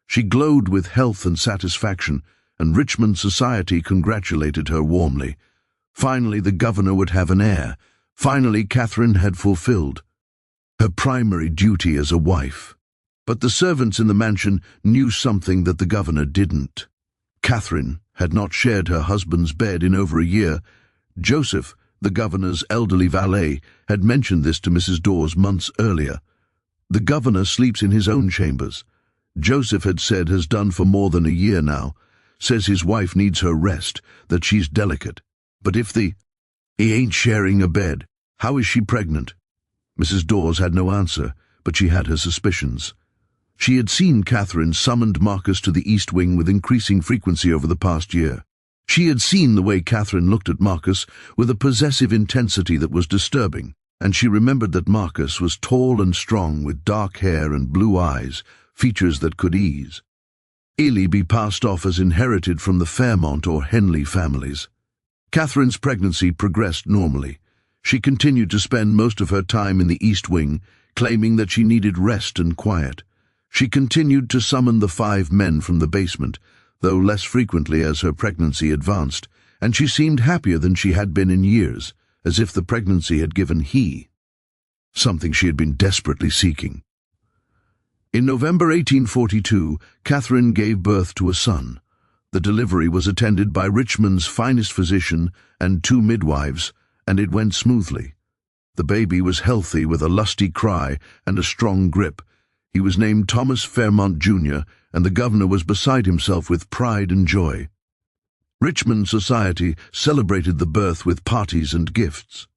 She glowed with health and satisfaction, and Richmond society congratulated her warmly. Finally, the governor would have an heir. Finally, Catherine had fulfilled her primary duty as a wife. But the servants in the mansion knew something that the governor didn't. Catherine had not shared her husband's bed in over a year. Joseph, the governor's elderly valet, had mentioned this to Mrs. Dawes months earlier. The governor sleeps in his own chambers. Joseph had said has done for more than a year now. Says his wife needs her rest, that she's delicate. But if he ain't sharing a bed, how is she pregnant? Mrs. Dawes had no answer, but she had her suspicions. She had seen Catherine summoned Marcus to the East Wing with increasing frequency over the past year. She had seen the way Catherine looked at Marcus with a possessive intensity that was disturbing, and she remembered that Marcus was tall and strong with dark hair and blue eyes, features that could easily be passed off as inherited from the Fairmont or Henley families. Catherine's pregnancy progressed normally. She continued to spend most of her time in the East Wing, claiming that she needed rest and quiet. She continued to summon the 5 men from the basement, though less frequently as her pregnancy advanced, and she seemed happier than she had been in years, as if the pregnancy had given something she had been desperately seeking. In November 1842, Catherine gave birth to a son. The delivery was attended by Richmond's finest physician and 2 midwives, and it went smoothly. The baby was healthy with a lusty cry and a strong grip. He was named Thomas Fairmont, Jr., and the governor was beside himself with pride and joy. Richmond society celebrated the birth with parties and gifts,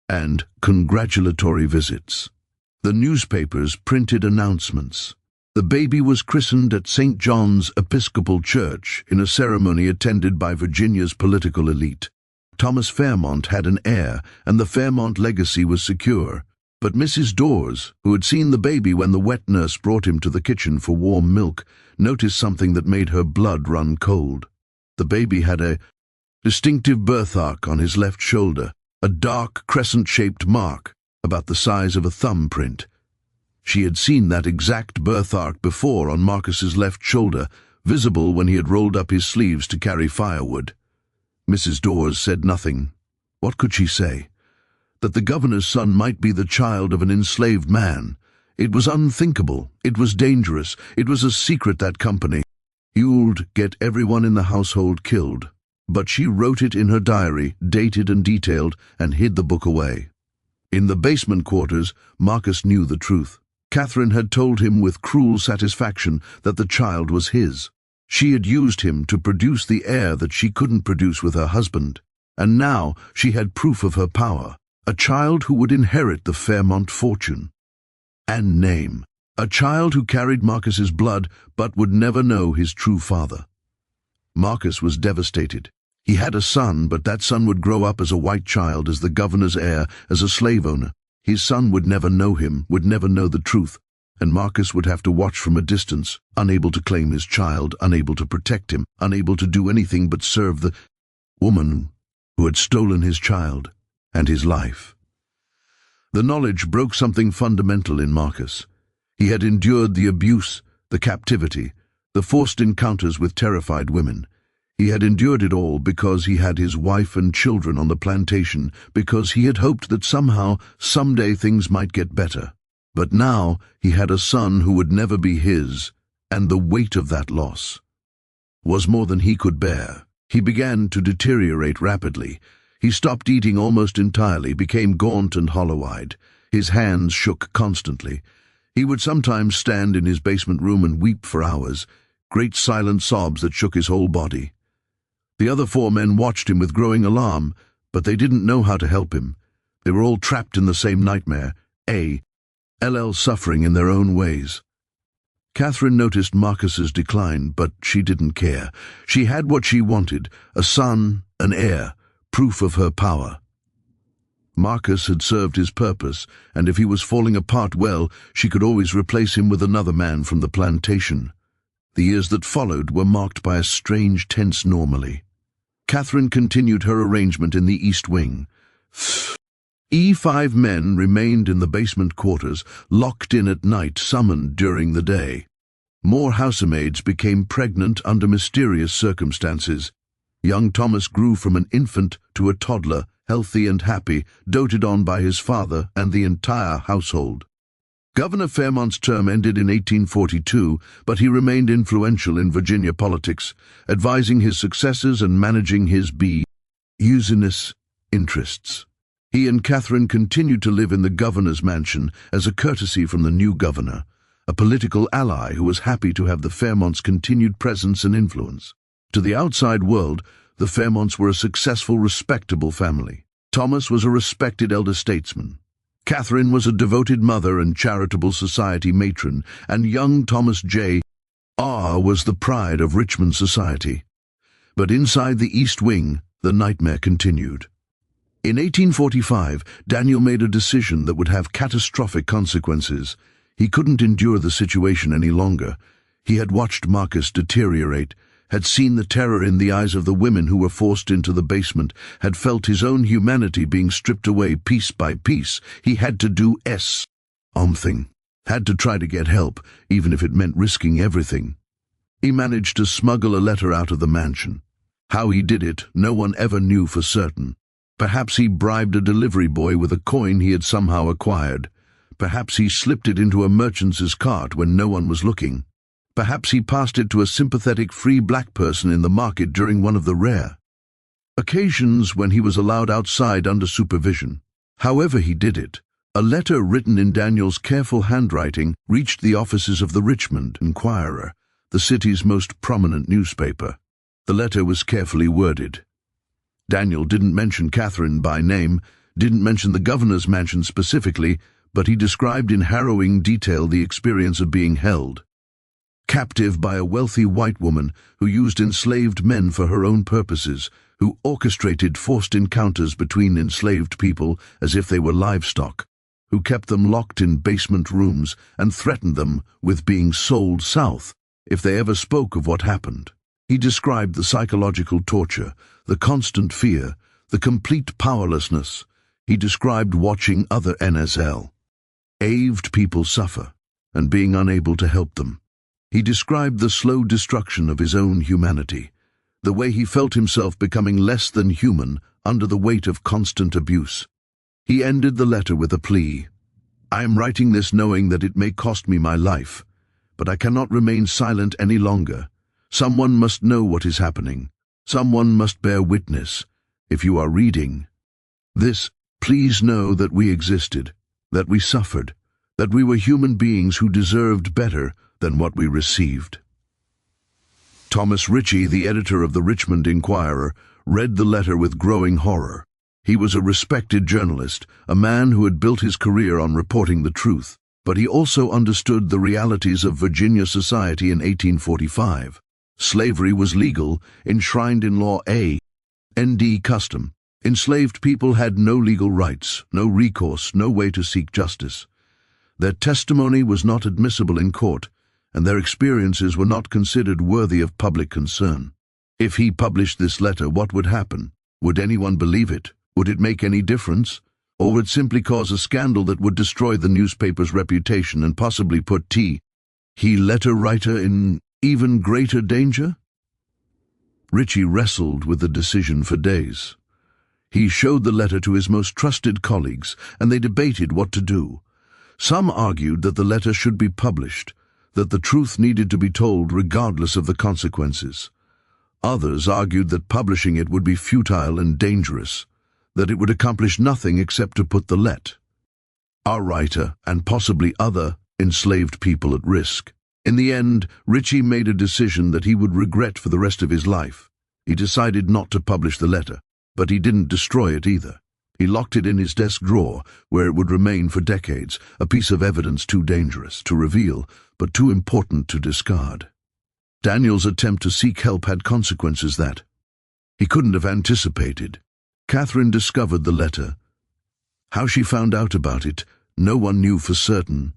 and congratulatory visits. The newspapers printed announcements. The baby was christened at St. John's Episcopal Church in a ceremony attended by Virginia's political elite. Thomas Fairmont had an heir, and the Fairmont legacy was secure. But Mrs. Dawes, who had seen the baby when the wet nurse brought him to the kitchen for warm milk, noticed something that made her blood run cold. The baby had a distinctive birthmark on his left shoulder, a dark crescent-shaped mark about the size of a thumbprint. She had seen that exact birthmark before on Marcus's left shoulder, visible when he had rolled up his sleeves to carry firewood. Mrs. Dawes said nothing. What could she say? That the governor's son might be the child of an enslaved man. It was unthinkable. It was dangerous. It was a secret, that company. You'd get everyone in the household killed. But she wrote it in her diary, dated and detailed, and hid the book away. In the basement quarters, Marcus knew the truth. Catherine had told him with cruel satisfaction that the child was his. She had used him to produce the heir that she couldn't produce with her husband. And now she had proof of her power. A child who would inherit the Fairmont fortune and name. A child who carried Marcus's blood but would never know his true father. Marcus was devastated. He had a son, but that son would grow up as a white child, as the governor's heir, as a slave owner. His son would never know him, would never know the truth, and Marcus would have to watch from a distance, unable to claim his child, unable to protect him, unable to do anything but serve the woman who had stolen his child and his life. The knowledge broke something fundamental in Marcus. He had endured the abuse, the captivity, the forced encounters with terrified women. He had endured it all because he had his wife and children on the plantation, because he had hoped that somehow, someday things might get better. But now he had a son who would never be his, and the weight of that loss was more than he could bear. He began to deteriorate rapidly. He stopped eating almost entirely, became gaunt and hollow-eyed. His hands shook constantly. He would sometimes stand in his basement room and weep for hours, great silent sobs that shook his whole body. The other 4 men watched him with growing alarm, but they didn't know how to help him. They were all trapped in the same nightmare, LL suffering in their own ways. Catherine noticed Marcus's decline, but she didn't care. She had what she wanted, a son, an heir, proof of her power. Marcus had served his purpose, and if he was falling apart, well, she could always replace him with another man from the plantation. The years that followed were marked by a strange, tense normalcy. Catherine continued her arrangement in the East Wing. 5 men remained in the basement quarters, locked in at night, summoned during the day. More housemaids became pregnant under mysterious circumstances. Young Thomas grew from an infant to a toddler, healthy and happy, doted on by his father and the entire household. Governor Fairmont's term ended in 1842, but he remained influential in Virginia politics, advising his successors and managing his business interests. He and Catherine continued to live in the governor's mansion as a courtesy from the new governor, a political ally who was happy to have the Fairmonts' continued presence and influence. To the outside world, the Fairmonts were a successful, respectable family. Thomas was a respected elder statesman. Catherine was a devoted mother and charitable society matron, and young Thomas Jr. was the pride of Richmond society. But inside the East Wing, the nightmare continued. In 1845, Daniel made a decision that would have catastrophic consequences. He couldn't endure the situation any longer. He had watched Marcus deteriorate, had seen the terror in the eyes of the women who were forced into the basement, had felt his own humanity being stripped away piece by piece. He had to do something. Had to try to get help, even if it meant risking everything. He managed to smuggle a letter out of the mansion. How he did it, no one ever knew for certain. Perhaps he bribed a delivery boy with a coin he had somehow acquired. Perhaps he slipped it into a merchant's cart when no one was looking. Perhaps he passed it to a sympathetic free black person in the market during one of the rare occasions when he was allowed outside under supervision. However he did it, a letter written in Daniel's careful handwriting reached the offices of the Richmond Enquirer, the city's most prominent newspaper. The letter was carefully worded. Daniel didn't mention Catherine by name, didn't mention the governor's mansion specifically, but he described in harrowing detail the experience of being held captive by a wealthy white woman who used enslaved men for her own purposes, who orchestrated forced encounters between enslaved people as if they were livestock, who kept them locked in basement rooms and threatened them with being sold south if they ever spoke of what happened. He described the psychological torture, the constant fear, the complete powerlessness. He described watching other enslaved people suffer and being unable to help them. He described the slow destruction of his own humanity, the way he felt himself becoming less than human under the weight of constant abuse. He ended the letter with a plea. "I am writing this knowing that it may cost me my life, but I cannot remain silent any longer. Someone must know what is happening. Someone must bear witness. If you are reading this, please know that we existed, that we suffered, that we were human beings who deserved better than what we received." Thomas Ritchie, the editor of the Richmond Enquirer, read the letter with growing horror. He was a respected journalist, a man who had built his career on reporting the truth, but he also understood the realities of Virginia society in 1845. Slavery was legal, enshrined in law and custom. Enslaved people had no legal rights, no recourse, no way to seek justice. Their testimony was not admissible in court, and their experiences were not considered worthy of public concern. If he published this letter, what would happen? Would anyone believe it? Would it make any difference? Or would it simply cause a scandal that would destroy the newspaper's reputation and possibly put he letter writer in even greater danger? Ritchie wrestled with the decision for days. He showed the letter to his most trusted colleagues, and they debated what to do. Some argued that the letter should be published, that the truth needed to be told regardless of the consequences. Others argued that publishing it would be futile and dangerous. that it would accomplish nothing except to put our writer and possibly other enslaved people at risk. In the end, Ritchie made a decision that he would regret for the rest of his life. He decided not to publish the letter, but he didn't destroy it either. He locked it in his desk drawer, where it would remain for decades, a piece of evidence too dangerous to reveal, but too important to discard. Daniel's attempt to seek help had consequences that he couldn't have anticipated. Catherine discovered the letter. How she found out about it, no one knew for certain.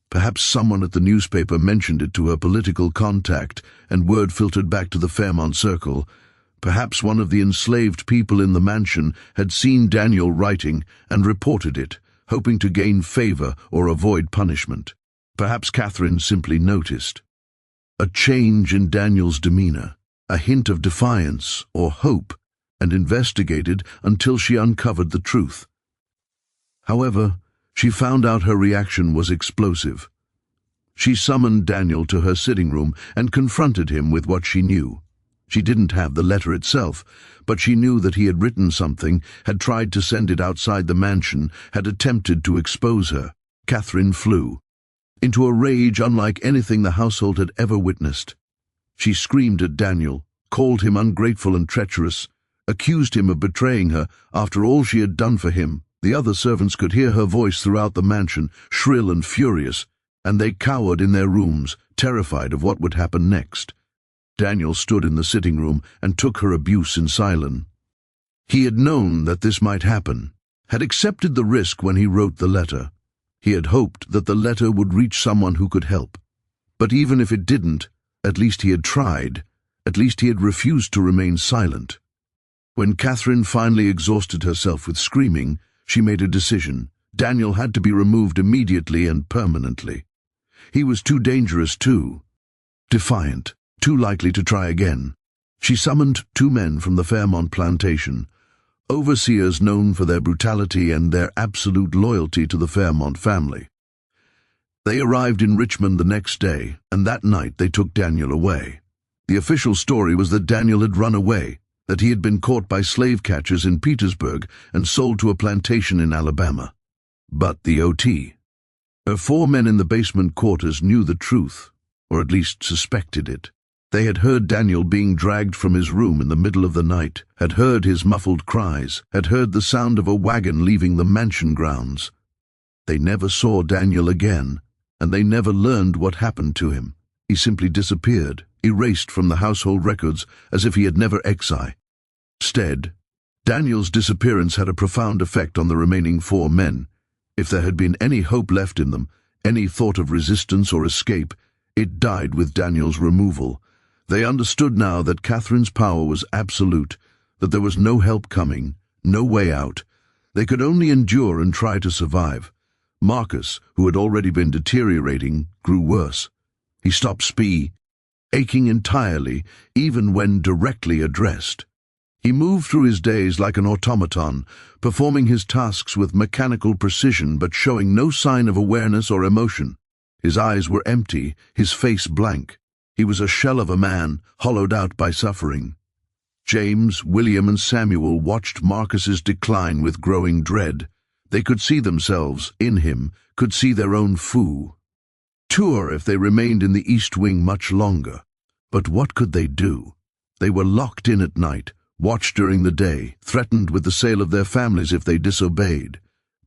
Perhaps someone at the newspaper mentioned it to her political contact, and word filtered back to the Fairmont Circle. Perhaps one of the enslaved people in the mansion had seen Daniel writing and reported it, hoping to gain favor or avoid punishment. Perhaps Catherine simply noticed a change in Daniel's demeanor, a hint of defiance or hope, and investigated until she uncovered the truth. However, she found out her reaction was explosive. She summoned Daniel to her sitting room and confronted him with what she knew. She didn't have the letter itself, but she knew that he had written something, had tried to send it outside the mansion, had attempted to expose her. Catherine flew into a rage unlike anything the household had ever witnessed. She screamed at Daniel, called him ungrateful and treacherous, accused him of betraying her after all she had done for him. The other servants could hear her voice throughout the mansion, shrill and furious, and they cowered in their rooms, terrified of what would happen next. Daniel stood in the sitting room and took her abuse in silence. He had known that this might happen, had accepted the risk when he wrote the letter. He had hoped that the letter would reach someone who could help. But even if it didn't, at least he had tried. At least he had refused to remain silent. When Catherine finally exhausted herself with screaming, she made a decision. Daniel had to be removed immediately and permanently. He was too dangerous, too defiant, too likely to try again. She summoned 2 men from the Fairmont Plantation, overseers known for their brutality and their absolute loyalty to the Fairmont family. They arrived in Richmond the next day, and that night they took Daniel away. The official story was that Daniel had run away, that he had been caught by slave catchers in Petersburg and sold to a plantation in Alabama. But the OT. Her 4 men in the basement quarters knew the truth, or at least suspected it. They had heard Daniel being dragged from his room in the middle of the night, had heard his muffled cries, had heard the sound of a wagon leaving the mansion grounds. They never saw Daniel again, and they never learned what happened to him. He simply disappeared, erased from the household records as if he had never existed. Instead, Daniel's disappearance had a profound effect on the remaining 4 men. If there had been any hope left in them, any thought of resistance or escape, it died with Daniel's removal. They understood now that Catherine's power was absolute, that there was no help coming, no way out. They could only endure and try to survive. Marcus, who had already been deteriorating, grew worse. He stopped speaking, aching entirely, even when directly addressed. He moved through his days like an automaton, performing his tasks with mechanical precision but showing no sign of awareness or emotion. His eyes were empty, his face blank. He was a shell of a man, hollowed out by suffering. James, William, and Samuel watched Marcus's decline with growing dread. They could see themselves, in him, could see their own future if they remained in the East Wing much longer. But what could they do? They were locked in at night, watched during the day, threatened with the sale of their families if they disobeyed.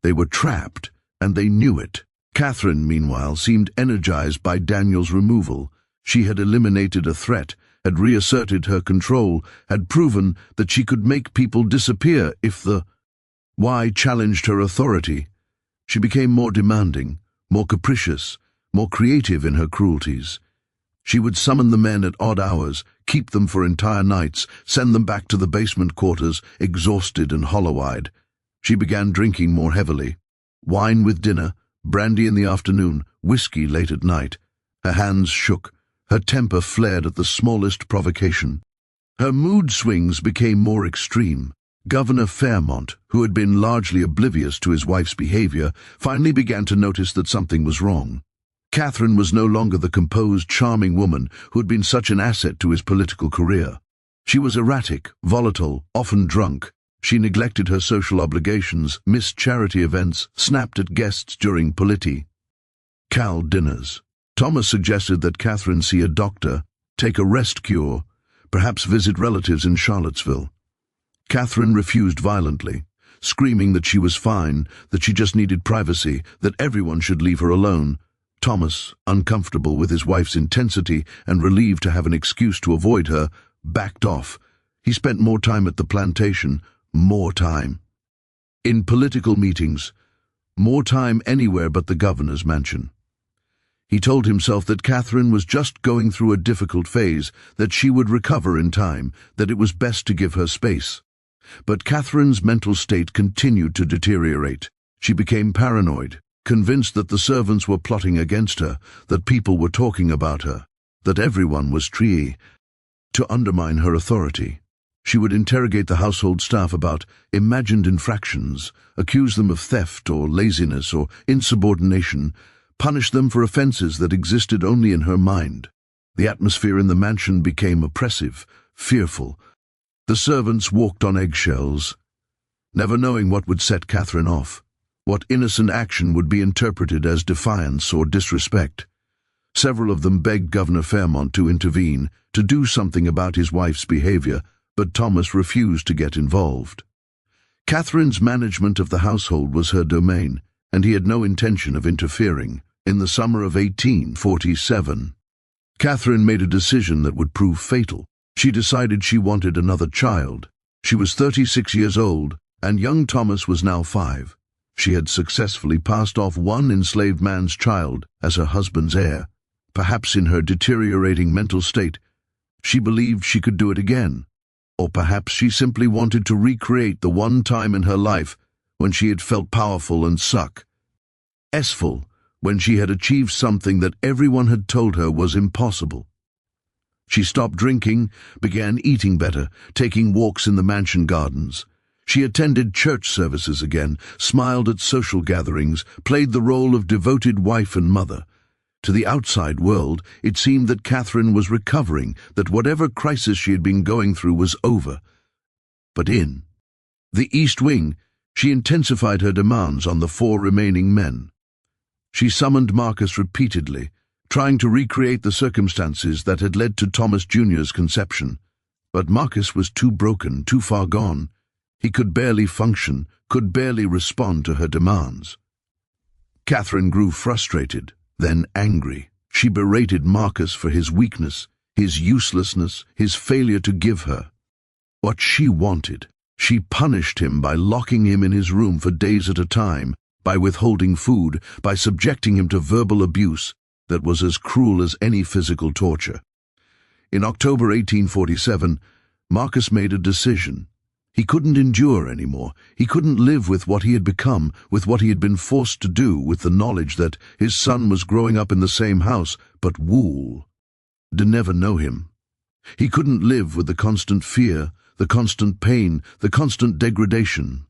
They were trapped, and they knew it. Catherine, meanwhile, seemed energized by Daniel's removal. She had eliminated a threat, had reasserted her control, had proven that she could make people disappear if the why challenged her authority. She became more demanding, more capricious, more creative in her cruelties. She would summon the men at odd hours, keep them for entire nights, send them back to the basement quarters, exhausted and hollow-eyed. She began drinking more heavily. Wine with dinner, brandy in the afternoon, whiskey late at night. Her hands shook. Her temper flared at the smallest provocation. Her mood swings became more extreme. Governor Fairmont, who had been largely oblivious to his wife's behavior, finally began to notice that something was wrong. Catherine was no longer the composed, charming woman who had been such an asset to his political career. She was erratic, volatile, often drunk. She neglected her social obligations, missed charity events, snapped at guests during Cal dinners. Thomas suggested that Catherine see a doctor, take a rest cure, perhaps visit relatives in Charlottesville. Catherine refused violently, screaming that she was fine, that she just needed privacy, that everyone should leave her alone. Thomas, uncomfortable with his wife's intensity and relieved to have an excuse to avoid her, backed off. He spent more time at the plantation, more time in political meetings, more time anywhere but the governor's mansion. He told himself that Catherine was just going through a difficult phase, that she would recover in time, that it was best to give her space. But Catherine's mental state continued to deteriorate. She became paranoid, convinced that the servants were plotting against her, that people were talking about her, that everyone was trying to undermine her authority. She would interrogate the household staff about imagined infractions, accuse them of theft or laziness or insubordination, punish them for offenses that existed only in her mind. The atmosphere in the mansion became oppressive, fearful. The servants walked on eggshells, never knowing what would set Catherine off, what innocent action would be interpreted as defiance or disrespect. Several of them begged Governor Fairmont to intervene, to do something about his wife's behavior, but Thomas refused to get involved. Catherine's management of the household was her domain, and he had no intention of interfering. In the summer of 1847, Catherine made a decision that would prove fatal. She decided she wanted another child. She was 36 years old, and young Thomas was now 5. She had successfully passed off one enslaved man's child as her husband's heir. Perhaps in her deteriorating mental state, she believed she could do it again. Or perhaps she simply wanted to recreate the one time in her life when she had felt powerful and successful, when she had achieved something that everyone had told her was impossible. She stopped drinking, began eating better, taking walks in the mansion gardens. She attended church services again, smiled at social gatherings, played the role of devoted wife and mother. To the outside world, it seemed that Catherine was recovering, that whatever crisis she had been going through was over. But in the East Wing, she intensified her demands on the 4 remaining men. She summoned Marcus repeatedly, trying to recreate the circumstances that had led to Thomas Jr.'s conception. But Marcus was too broken, too far gone. He could barely function, could barely respond to her demands. Catherine grew frustrated, then angry. She berated Marcus for his weakness, his uselessness, his failure to give her what she wanted. She punished him by locking him in his room for days at a time, by withholding food, by subjecting him to verbal abuse that was as cruel as any physical torture. In October 1847, Marcus made a decision. He couldn't endure anymore. He couldn't live with what he had become, with what he had been forced to do, with the knowledge that his son was growing up in the same house, but would never know him. He couldn't live with the constant fear, the constant pain, the constant degradation.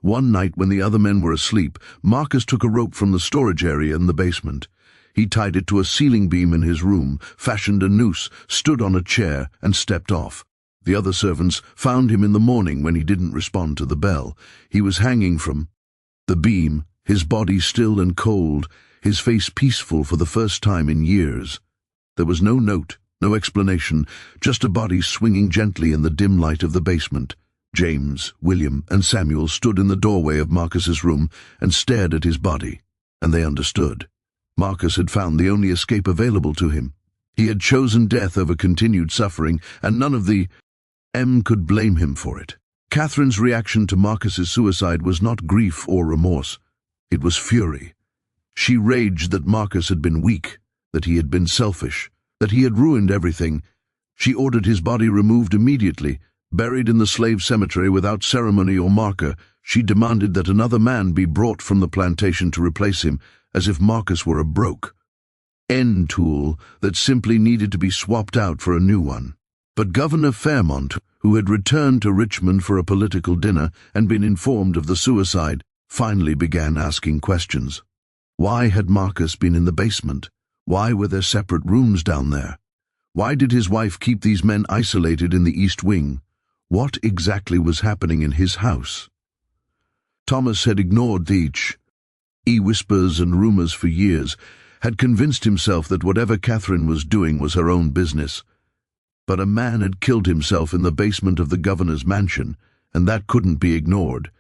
One night when the other men were asleep, Marcus took a rope from the storage area in the basement. He tied it to a ceiling beam in his room, fashioned a noose, stood on a chair, and stepped off. The other servants found him in the morning when he didn't respond to the bell. He was hanging from the beam, his body still and cold, his face peaceful for the first time in years. There was no note, no explanation, just a body swinging gently in the dim light of the basement. James, William, and Samuel stood in the doorway of Marcus's room and stared at his body, and they understood. Marcus had found the only escape available to him. He had chosen death over continued suffering, and none of the could blame him for it. Catherine's reaction to Marcus's suicide was not grief or remorse. It was fury. She raged that Marcus had been weak, that he had been selfish, that he had ruined everything. She ordered his body removed immediately, buried in the slave cemetery without ceremony or marker. She demanded that another man be brought from the plantation to replace him, as if Marcus were a broken tool that simply needed to be swapped out for a new one. But Governor Fairmont, who had returned to Richmond for a political dinner and been informed of the suicide, finally began asking questions. Why had Marcus been in the basement? Why were there separate rooms down there? Why did his wife keep these men isolated in the East Wing? What exactly was happening in his house? Thomas had ignored the whispers and rumors for years, had convinced himself that whatever Catherine was doing was her own business. But a man had killed himself in the basement of the governor's mansion, and that couldn't be ignored.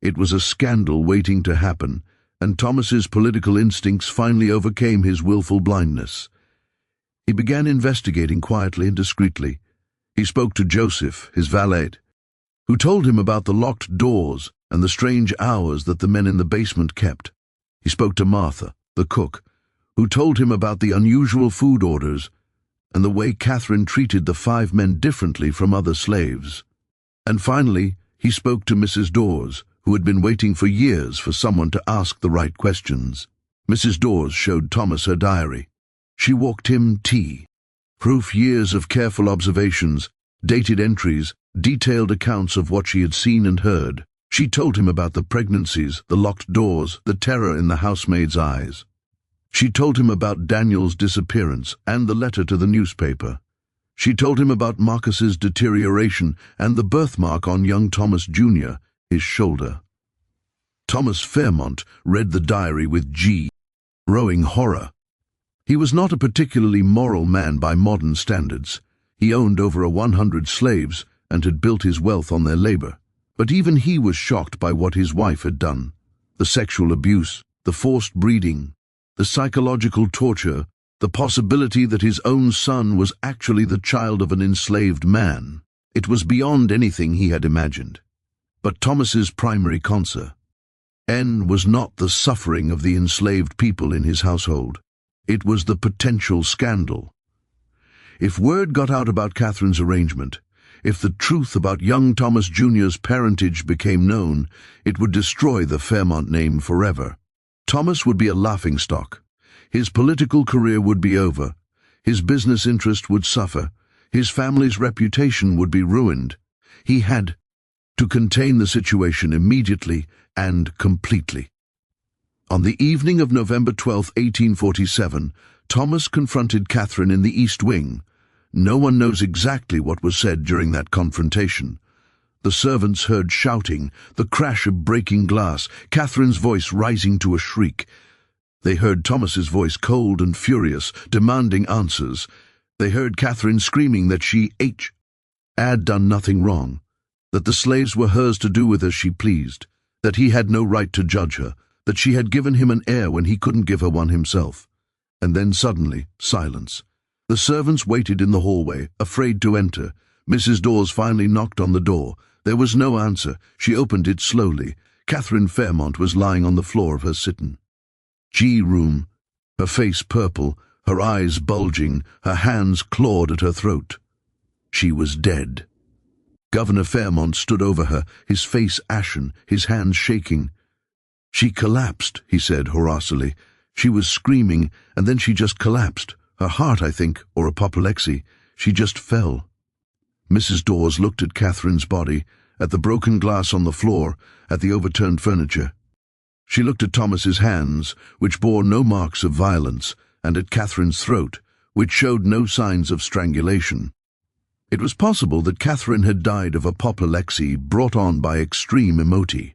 It was a scandal waiting to happen, and Thomas's political instincts finally overcame his willful blindness. He began investigating quietly and discreetly. He spoke to Joseph, his valet, who told him about the locked doors and the strange hours that the men in the basement kept. He spoke to Martha, the cook, who told him about the unusual food orders and the way Catherine treated the 5 men differently from other slaves. And finally, he spoke to Mrs. Dawes, who had been waiting for years for someone to ask the right questions. Mrs. Dawes showed Thomas her diary. She walked him tea. Proof, years of careful observations, dated entries, detailed accounts of what she had seen and heard. She told him about the pregnancies, the locked doors, the terror in the housemaid's eyes. She told him about Daniel's disappearance and the letter to the newspaper. She told him about Marcus's deterioration and the birthmark on young Thomas Jr., his shoulder. Thomas Fairmont read the diary with growing horror. He was not a particularly moral man by modern standards. He owned over 100 slaves and had built his wealth on their labor. But even he was shocked by what his wife had done. The sexual abuse, the forced breeding, the psychological torture, the possibility that his own son was actually the child of an enslaved man. It was beyond anything he had imagined. But Thomas's primary concern was not the suffering of the enslaved people in his household. It was the potential scandal. If word got out about Catherine's arrangement, if the truth about young Thomas Jr.'s parentage became known, it would destroy the Fairmont name forever. Thomas would be a laughingstock. His political career would be over. His business interest would suffer. His family's reputation would be ruined. He had to contain the situation immediately and completely. On the evening of November 12, 1847, Thomas confronted Catherine in the East Wing. No one knows exactly what was said during that confrontation. The servants heard shouting, the crash of breaking glass, Catherine's voice rising to a shriek. They heard Thomas's voice cold and furious, demanding answers. They heard Catherine screaming that she had done nothing wrong, that the slaves were hers to do with as she pleased, that he had no right to judge her, that she had given him an heir when he couldn't give her one himself. And then suddenly, silence. The servants waited in the hallway, afraid to enter. Mrs. Dawes finally knocked on the door. There was no answer. She opened it slowly. Catherine Fairmont was lying on the floor of her sit-in room, her face purple, her eyes bulging, her hands clawed at her throat. She was dead. Governor Fairmont stood over her, his face ashen, his hands shaking. "She collapsed," he said hoarsely. "She was screaming, and then she just collapsed. Her heart, I think, or apoplexy. She just fell." Mrs. Dawes looked at Catherine's body, at the broken glass on the floor, at the overturned furniture. She looked at Thomas's hands, which bore no marks of violence, and at Catherine's throat, which showed no signs of strangulation. It was possible that Catherine had died of apoplexy brought on by extreme emotion.